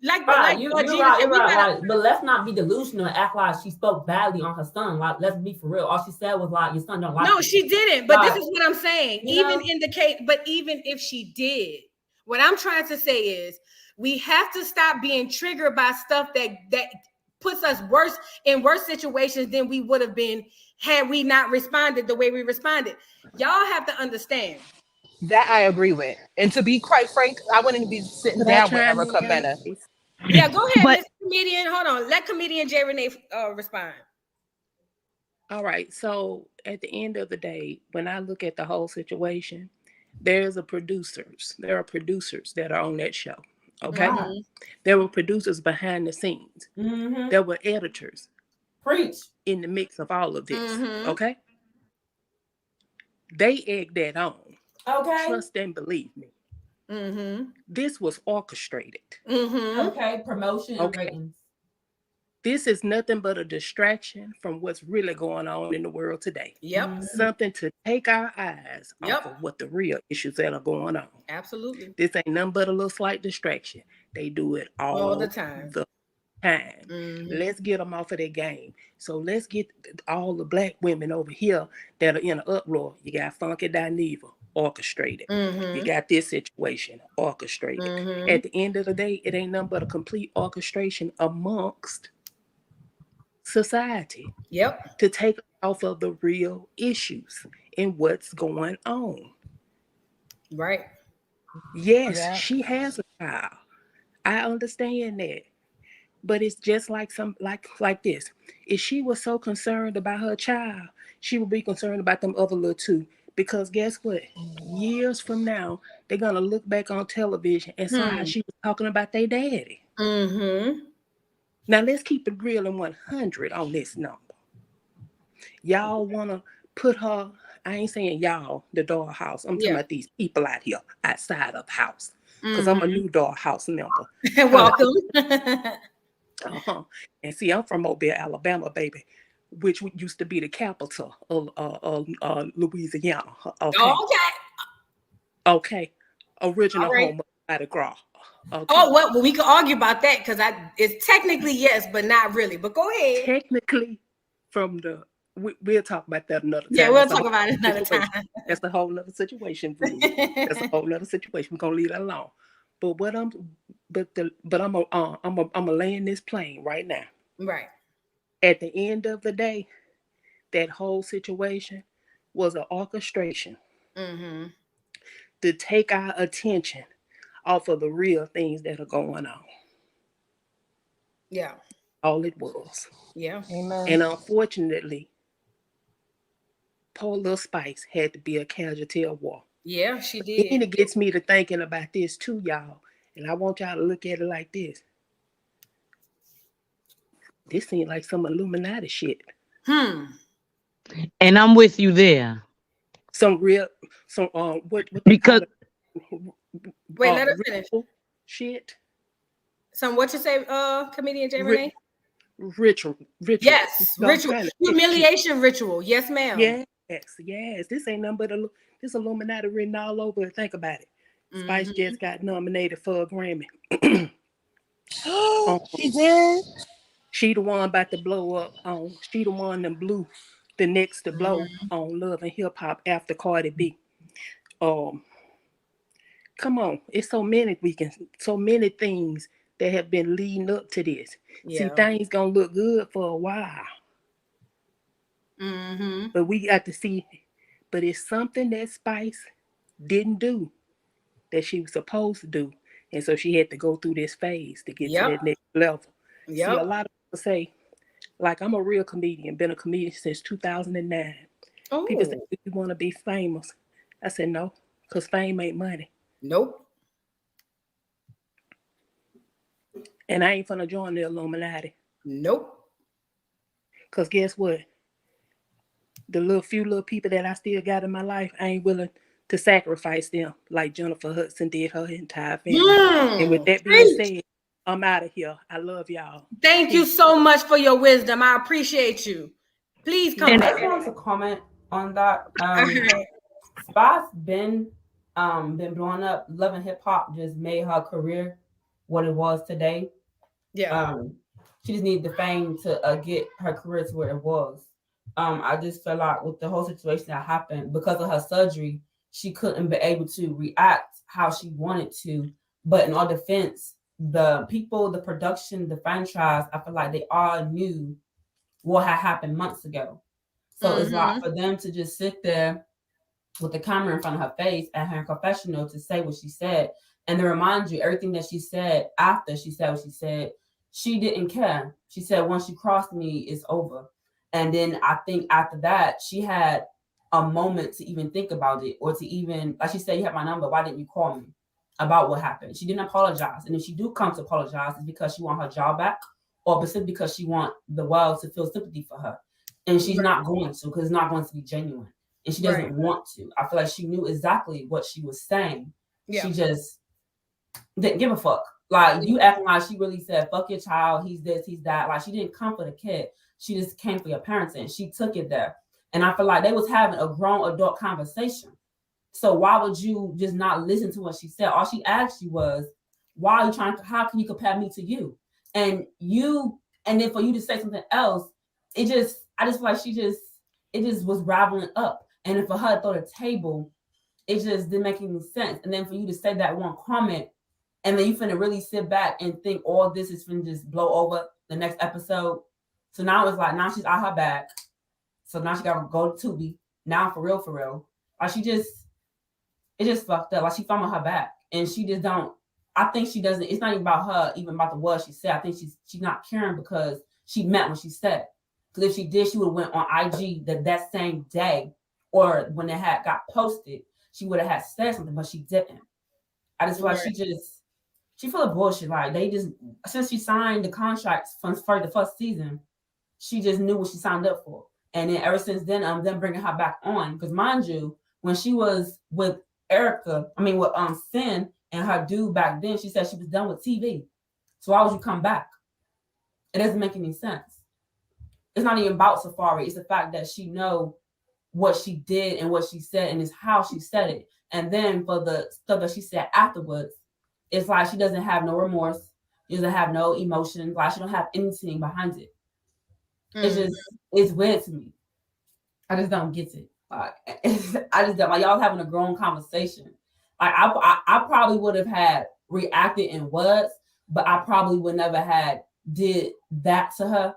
like Right, like you're Georgina right, said, we gotta. right. But let's not be delusional and act like she spoke badly on her son. Like, let's be for real. All she said was like, "Your son don't like No, you." she didn't. But this Like, is what I'm saying. you Even know, in the case, but even if she did, what I'm trying to say is we have to stop being triggered by stuff that puts us worse situations than we would have been had we not responded the way we responded. Y'all have to understand. That I agree with. And to be quite frank, I wouldn't be sitting Could I down with chime Erica in, Mena. please? Yeah, go ahead, But Miss Comedian. Hold on. Let comedian J. Renee respond. All right. So at the end of the day, when I look at the whole situation, there are producers that are on that show. Okay. right. Mm-hmm. There were producers behind the scenes. Mm-hmm. There were editors Preach. in the mix of all of this. Mm-hmm. Okay. They egged that on. Okay. Trust and believe me. Mm-hmm. This was orchestrated. Mm-hmm. Okay. Promotion and Okay. ratings. This is nothing but a distraction from what's really going on in the world today. Yep. Mhm. Something to take our eyes Yep. off of what the real issues that are going on. Absolutely. This ain't nothing but a little slight distraction. They do it All the all time. the time. Mm-hmm. Let's get them off of their game. So let's get all the black women over here that are in an uproar. You got Funky Dineva, orchestrated. Mm-hmm. You got this situation, orchestrated. Mm-hmm. At the end of the day, it ain't nothing but a complete orchestration amongst society. Yep. to take off of the real issues and what's going on. Right. Yes, Yeah. she has a child. I understand that. But it's just like this. If she was so concerned about her child, she would be concerned about them other little two. Because guess what? Years from now, they're gonna look back on television and saw how Hmm. she was talking about their daddy. Mm-hmm. Now let's keep it real and 100 on this number. Y'all wanna put her, I ain't saying y'all, the dollhouse. I'm talking Yeah. about these people out here outside of house. Because I'm a Mm-hmm. new dollhouse member. Welcome. Uh-huh. And see, I'm from Mobile, Alabama, baby, which used to be the capital of Louisiana. Okay. Okay. Okay. All Original right. home of Mardi Gras. Oh, Okay. well, we could argue about that because it's technically yes, but not really. But go ahead. Technically, from we'll talk about that another Yeah, time. we'll That's a talk whole about it another situation. time. That's a whole nother situation, Voodoo. That's a whole nother situation. We're gonna leave that alone. But what I'm, but I'm a land this plane right now. Right. At the end of the day, that whole situation was an orchestration Mm-hmm. to take our attention off of the real things that are going on. Yeah. All it was. Yeah. Amen. And unfortunately, poor little Spice had to be a casualty of war. Yeah, she Then did. it gets me to thinking about this too, y'all. And I want y'all to look at it like this. This seems like some Illuminati shit. Hmm. And I'm with you there. Some real, some what they call Because it, Wait, let her finish. ritual shit. So what you say, comedian J. Ri- Renee? ritual. Yes, No, I'm ritual. trying to fix it. Humiliation ritual. Yes, ma'am. Yes, yes. This ain't nothing but this Illuminati written all over it. Think about it. Spice Mm-hmm. just got nominated for a Grammy. she did. She the one about to blow up on. She the one that blew the next to blow Mm-hmm. on Love and Hip Hop after Cardi B. Um, come on, it's so many things that have been leading up to this. See, Yeah. things gonna look good for a while, Mm-hmm. but we got to see. But it's something that Spice didn't do that she was supposed to do, and so she had to go through this phase to get to Yep. that next level. See, a Yep. lot of people say, like, I'm a real comedian, been a comedian since 2009. People say, Oh, "Do you want to be famous?" I said, no, because fame ain't money. nope. And I ain't finna join the Illuminati. Nope. Because guess what? The few little people that I still got in my life, I ain't willing to sacrifice them like Jennifer Hudson did her entire family. And with Hmm. that being Preach. said, I'm out of here. I love y'all. Thank you Peace. so much for your wisdom. I appreciate you. Please come Peace. I back. just wanted to comment on that. All right. Spice been blowing up. Love and Hip Hop just made her career what it was today. Yeah. She just needed the fame to get her career to where it was. I just felt like with the whole situation that happened because of her surgery, she couldn't be able to react how she wanted to. But in all defense, the people, the production, the franchise, I feel like they all knew what had happened months ago. So it's like Mm-hmm. for them to just sit there with the camera in front of her face and her confessional to say what she said, and to remind you everything that she said after she said what she said, she didn't care. She said, once you cross me, it's over. And then I think after that, she had a moment to even think about it, or to even, like she said, you have my number. Why didn't you call me about what happened? She didn't apologize. And if she do come to apologize, it's because she want her job back, or because she want the world to feel sympathy for her. And she's Right. not going to, because it's not going to be genuine. And she doesn't Right. want to. I feel like she knew exactly what she was saying. Yeah. She just didn't give a fuck. Like, you acting like she really said, fuck your child, he's this, he's that. Like, she didn't come for the kid. She just came for your parents, and she took it there. And I feel like they was having a grown adult conversation. So why would you just not listen to what she said? All she asked you was, why are you trying to, how can you compare me to you? And then for you to say something else, I just feel like it just was raveling up. And then for her to throw the table, it just didn't make any sense. And then for you to say that one comment, and then you finna really sit back and think all this is finna just blow over the next episode. So now it's like now she's out her back. So now she gotta go to Tubi. Now for real, for real. Like she just it just fucked up. Like she found her back. And she just don't I think she doesn't it's not even about her, even about the words she said. I think she's not caring because she meant what she said. Because if she did, she would have went on IG that same day or when it had got posted, she would have had said something, but she didn't. I just feel like she full of bullshit. Like they just since she signed the contracts for the first season, she just knew what she signed up for. And then ever since then, them bringing her back on because mind you, when she was with with Sin and her dude back then, she said she was done with TV. So why would you come back? It doesn't make any sense. It's not even about Safari. It's the fact that she know what she did and what she said, and it's how she said it. And then for the stuff that she said afterwards, it's like she doesn't have no remorse. She doesn't have no emotions. Like she don't have anything behind it. It's weird to me. I just don't get it. Like I just don't like y'all having a grown conversation. Like I probably would have had reacted in words, but I probably would never had did that to her.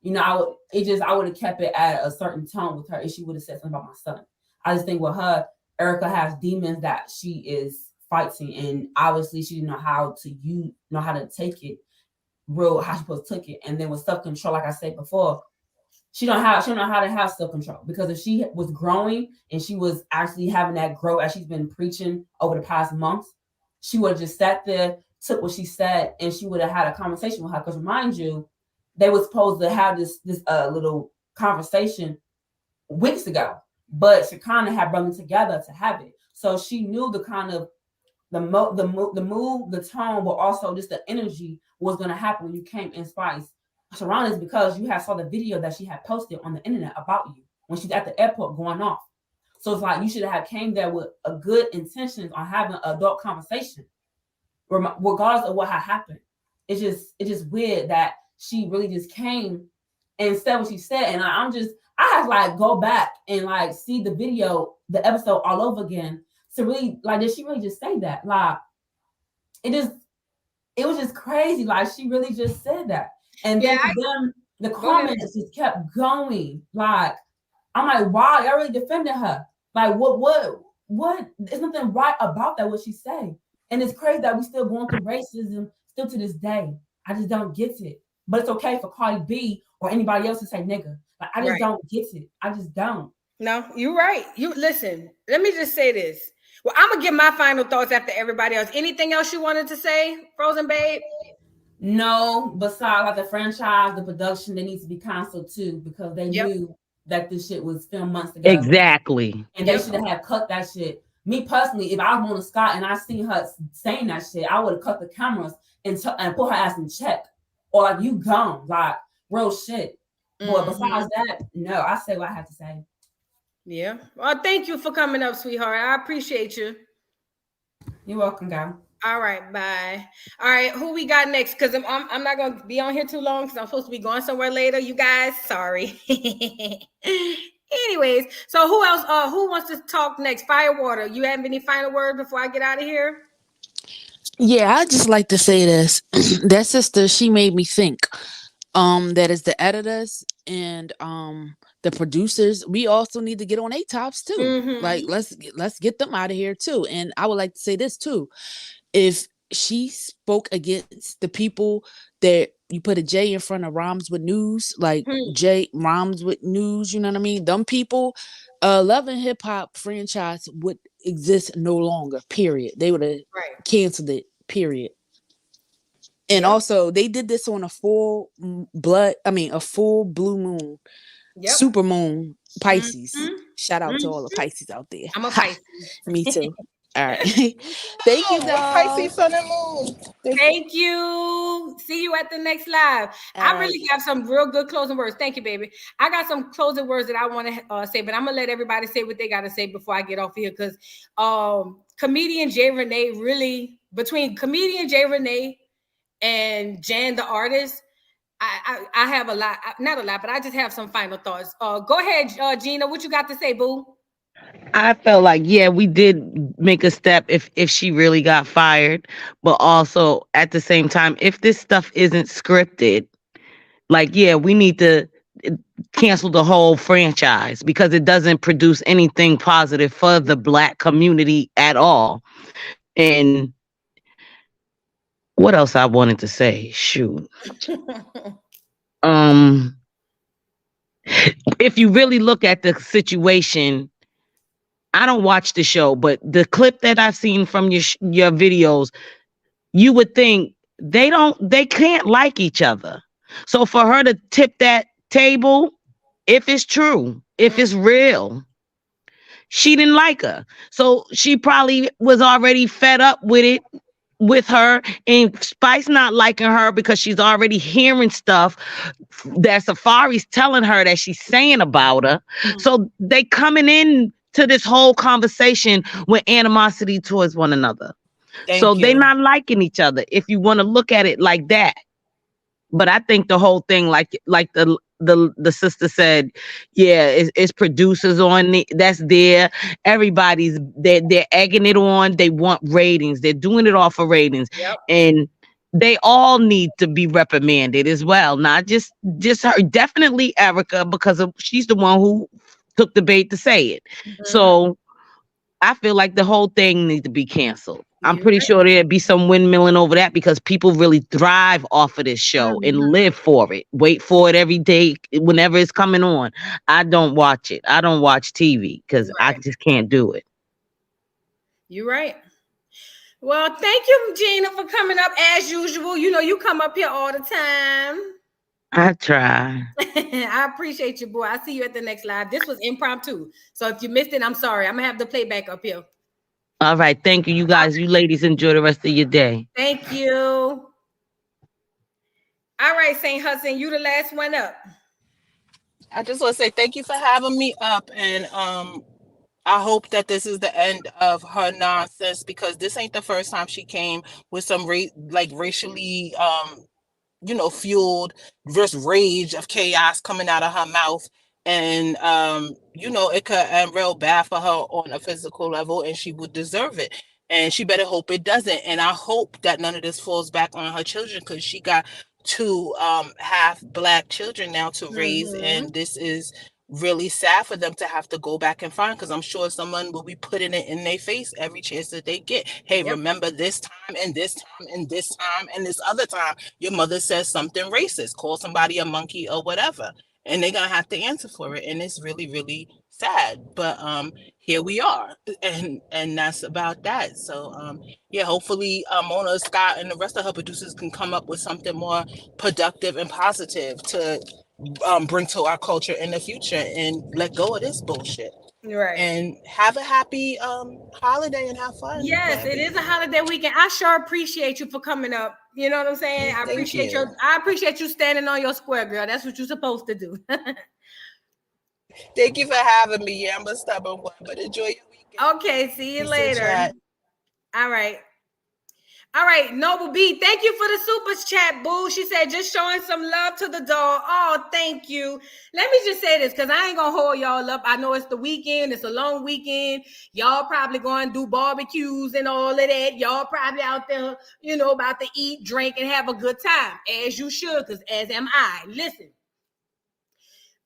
You know, I would have kept it at a certain tone with her if she would have said something about my son. I just think with her, Erica has demons that she is fighting, and obviously she didn't know how to take it real how she supposed to take it. And then with self control, like I said before, she don't know how to have self control because if she was growing and she was actually having that growth as she's been preaching over the past months, she would have just sat there, took what she said, and she would have had a conversation with her. Because remind you, they were supposed to have this little conversation weeks ago, but Shekinah had brought them together to have it. So she knew the kind of the move, the tone, but also just the energy was going to happen when you came in Spice. Sharon is because you saw the video that she had posted on the internet about you when she's at the airport going off. So it's like you should have came there with a good intentions on having an adult conversation, regardless of what had happened. It's just weird that she really just came and said what she said, and I have to like go back and like see the video, the episode all over again to really like did she really just say that? Like it was just crazy. Like she really just said that. And then for them, the comments just kept going. Like, I'm like, wow, y'all really defended her. Like, what? There's nothing right about that, what she said. And it's crazy that we still going through racism still to this day. I just don't get it. But it's okay for Cardi B or anybody else to say nigga. Like, I just don't get it. I just don't. No, you're right. You listen, let me just say this. Well, I'm gonna give my final thoughts after everybody else. Anything else you wanted to say, Frozen Babe? No, besides like the franchise, the production, they need to be canceled too because they knew that this shit was filmed months ago. Exactly. And they should have cut that shit. Me personally, if I was on Scott and I seen her saying that shit, I would have cut the cameras and put her ass in check. Or like you gone, like real shit. But besides that, no, I say what I have to say. Yeah. Well, thank you for coming up, sweetheart. I appreciate you. You're welcome, girl. All right, bye. All right, who we got next? Because I'm not gonna be on here too long because I'm supposed to be going somewhere later. You guys, sorry. Anyways, so who else? Who wants to talk next? Firewater, you have any final words before I get out of here? Yeah, I just like to say this. That sister, she made me think. That is the editors and the producers. We also need to get on tops too. Mm-hmm. Like let's get them out of here too. And I would like to say this too. If she spoke against the people that you put a J in front of rhymes with news, like J rhymes with news, you know what I mean? Them people, Love and Hip Hop franchise would exist no longer, period. They would have canceled it, period. And also they did this on a full blue moon, super moon, Pisces. Shout out to all the Pisces out there. I'm a Pisces. Me too. All right. Thank you, guys. Pisces, sun and moon. Thank you. See you at the next live. I really have some real good closing words. Thank you, baby. I got some closing words that I want to say, but I'm gonna let everybody say what they got to say before I get off here because comedian Jay Renee really between comedian Jay Renee and Jan the artist. I have a lot, not a lot, but I just have some final thoughts. Go ahead, Gina. What you got to say, boo? I felt like, yeah, we did make a step if she really got fired, but also at the same time, if this stuff isn't scripted, Like, yeah, we need to cancel the whole franchise because it doesn't produce anything positive for the Black community at all. And what else I wanted to say? Shoot. Um, if you really look at the situation, I don't watch the show, but the clip that I've seen from your videos, you would think they can't like each other. So for her to tip that table, if it's true, if it's real, she didn't like her. So she probably was already fed up with it with her, and Spice not liking her because she's already hearing stuff that Safari's telling her that she's saying about her. So they coming in to this whole conversation with animosity towards one another. So Thank they you. not liking each other if you want to look at it like that. But I think the whole thing, like the sister said, yeah, it's producers on it. That's there. Everybody's they're egging it on. They want ratings. They're doing it all for ratings, Yep. and they all need to be reprimanded as well. Not just her. Definitely Erica, because she's the one who took the bait to say it. So I feel like the whole thing needs to be canceled. I'm You're pretty right. sure there'd be some windmilling over that because people really thrive off of this show and live for it. Wait for it every day whenever it's coming on. I don't watch it. I don't watch TV because I Right. just can't do it. You're right. Well, thank you, Gina, for coming up as usual. You know, you come up here all the time. I try. I appreciate you, boy. I see you at the next live. This was impromptu. So if you missed it, I'm sorry. I'm gonna have the playback up here. All right. Thank you. You guys, you ladies enjoy the rest of your day. Thank you. All right, St. Hudson, you the last one up. I just want to say thank you for having me up, and I hope that this is the end of her nonsense because this ain't the first time she came with some racially fueled versus rage of chaos coming out of her mouth. And it could end real bad for her on a physical level, and she would deserve it. And she better hope it doesn't. And I hope that none of this falls back on her children because she got two half Black children now to raise, and this is really sad for them to have to go back and find because I'm sure someone will be putting it in their face every chance that they get. Hey, remember this time and this time and this time and this other time your mother says something racist, call somebody a monkey or whatever, and they're gonna have to answer for it. And it's really, really sad. But here we are, and that's about that. So yeah, hopefully Mona, Scott, and the rest of her producers can come up with something more productive and positive to bring to our culture in the future and let go of this bullshit. Right. And have a happy holiday and have fun. Yes, it is a holiday weekend. I sure appreciate you for coming up. You know what I'm saying? I appreciate you. I appreciate you standing on your square, girl. That's what you're supposed to do. Thank you for having me. Yeah, I'm a stubborn one, but enjoy your weekend. Okay, see you Peace later. and chat. All right. All right, Noble B, thank you for the super chat, boo. She said, just showing some love to the dog. Oh, thank you. Let me just say this, because I ain't going to hold y'all up. I know it's the weekend. It's a long weekend. Y'all probably going to do barbecues and all of that. Y'all probably out there, about to eat, drink, and have a good time, as you should, because as am I. Listen.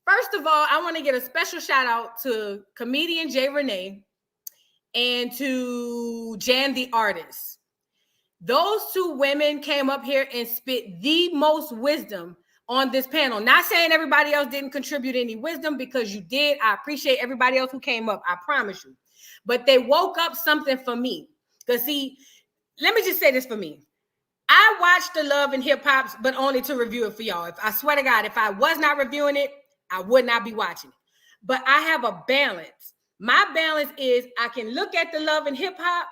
First of all, I want to give a special shout out to comedian Jay Renee and to Jan the artist. Those two women came up here and spit the most wisdom on this panel. Not saying everybody else didn't contribute any wisdom, because you did. I appreciate everybody else who came up. I promise you. But they woke up something for me. Because see, let me just say this for me. I watched the Love and Hip Hops, but only to review it for y'all. If I swear to God, if I was not reviewing it, I would not be watching it. But I have a balance. My balance is I can look at the Love and Hip Hop,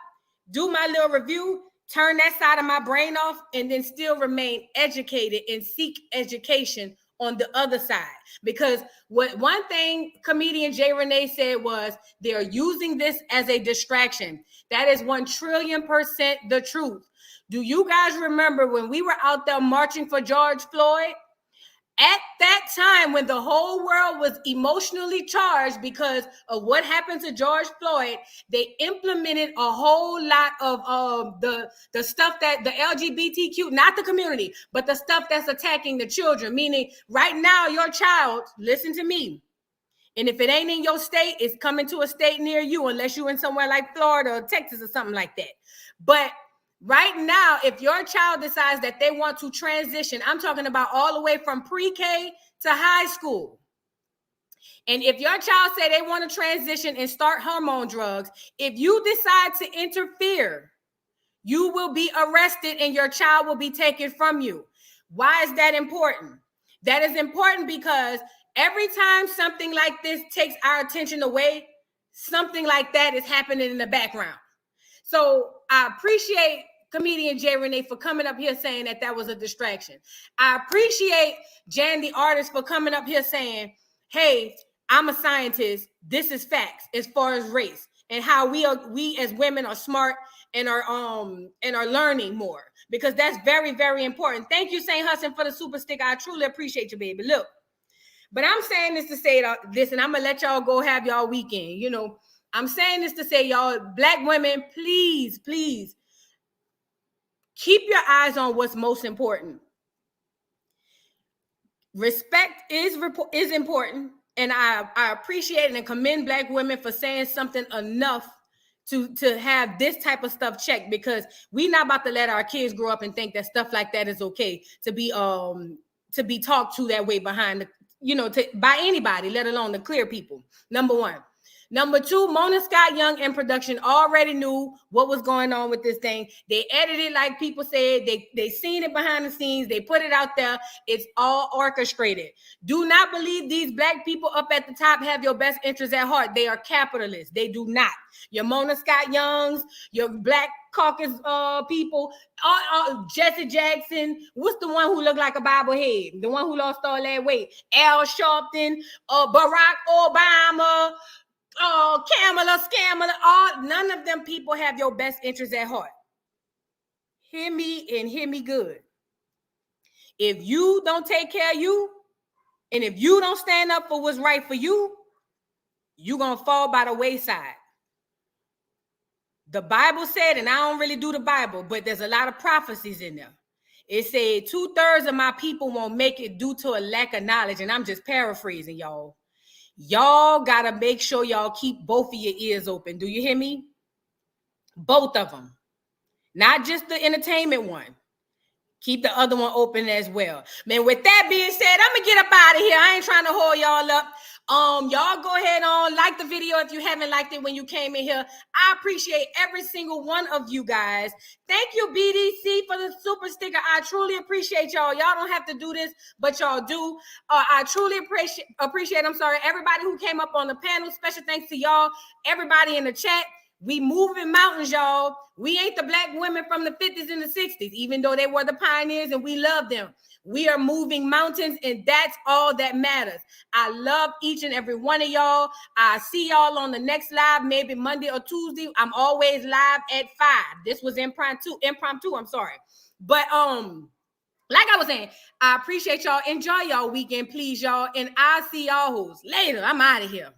do my little review, turn that side of my brain off, and then still remain educated and seek education on the other side. Because one thing comedian Jay Renee said was they're using this as a distraction. That is 1,000,000,000% the truth. Do you guys remember when we were out there marching for George Floyd? At that time, when the whole world was emotionally charged because of what happened to George Floyd, they implemented a whole lot of the stuff that the LGBTQ, not the community, but the stuff that's attacking the children. Meaning, right now, your child, listen to me, and if it ain't in your state, it's coming to a state near you, unless you're in somewhere like Florida or Texas or something like that. But right now, if your child decides that they want to transition, I'm talking about all the way from pre-K to high school. And if your child say they want to transition and start hormone drugs, if you decide to interfere, you will be arrested and your child will be taken from you. Why is that important? That is important because every time something like this takes our attention away, something like that is happening in the background. So I appreciate comedian Jay Renee for coming up here saying that that was a distraction. I appreciate Jan the artist for coming up here saying, hey, I'm a scientist. This is facts as far as race and how we as women are smart and are learning more, because that's very, very important. Thank you, Saint Hudson, for the super sticker. I truly appreciate you, baby. Look, but I'm saying this to say this, and I'm gonna let y'all go have y'all weekend. You know, I'm saying this to say, y'all, Black women, please, please keep your eyes on what's most important. Respect is important, and I appreciate and commend Black women for saying something enough to have this type of stuff checked, because we're not about to let our kids grow up and think that stuff like that is okay to be talked to that way behind by anybody, let alone the clear people. Number one. Number two, Mona Scott Young and production already knew what was going on with this thing. They edited, like people said, they seen it behind the scenes, they put it out there. It's all orchestrated. Do not believe these Black people up at the top have your best interests at heart. They are capitalists. They do not. Your Mona Scott Youngs, your Black Caucus people, Jesse Jackson, what's the one who looked like a bobblehead? The one who lost all that weight? Al Sharpton, Barack Obama, Kamala, none of them people have your best interests at heart. Hear me and hear me good. If you don't take care of you, and if you don't stand up for what's right for you, you're going to fall by the wayside. The Bible said, and I don't really do the Bible, but there's a lot of prophecies in there. It said 2/3 of my people won't make it due to a lack of knowledge. And I'm just paraphrasing, y'all. Y'all got to make sure y'all keep both of your ears open. Do you hear me? Both of them. Not just the entertainment one. Keep the other one open as well. Man, with that being said, I'm going to get up out of here. I ain't trying to hold y'all up. Y'all go ahead on, like the video if you haven't liked it when you came in here. I appreciate every single one of you guys. Thank you, BDC, for the super sticker. I truly appreciate y'all. Y'all don't have to do this, but y'all do. I truly appreciate, everybody who came up on the panel. Special thanks to y'all, everybody in the chat. We moving mountains, y'all. We ain't the Black women from the 50s and the 60s, even though they were the pioneers and we love them. We are moving mountains, and that's all that matters. I love each and every one of y'all. I see y'all on the next live, maybe Monday or Tuesday. I'm always live at 5. This was impromptu, I'm sorry. But like I was saying, I appreciate y'all. Enjoy y'all weekend, please, y'all. And I'll see y'all later. I'm out of here.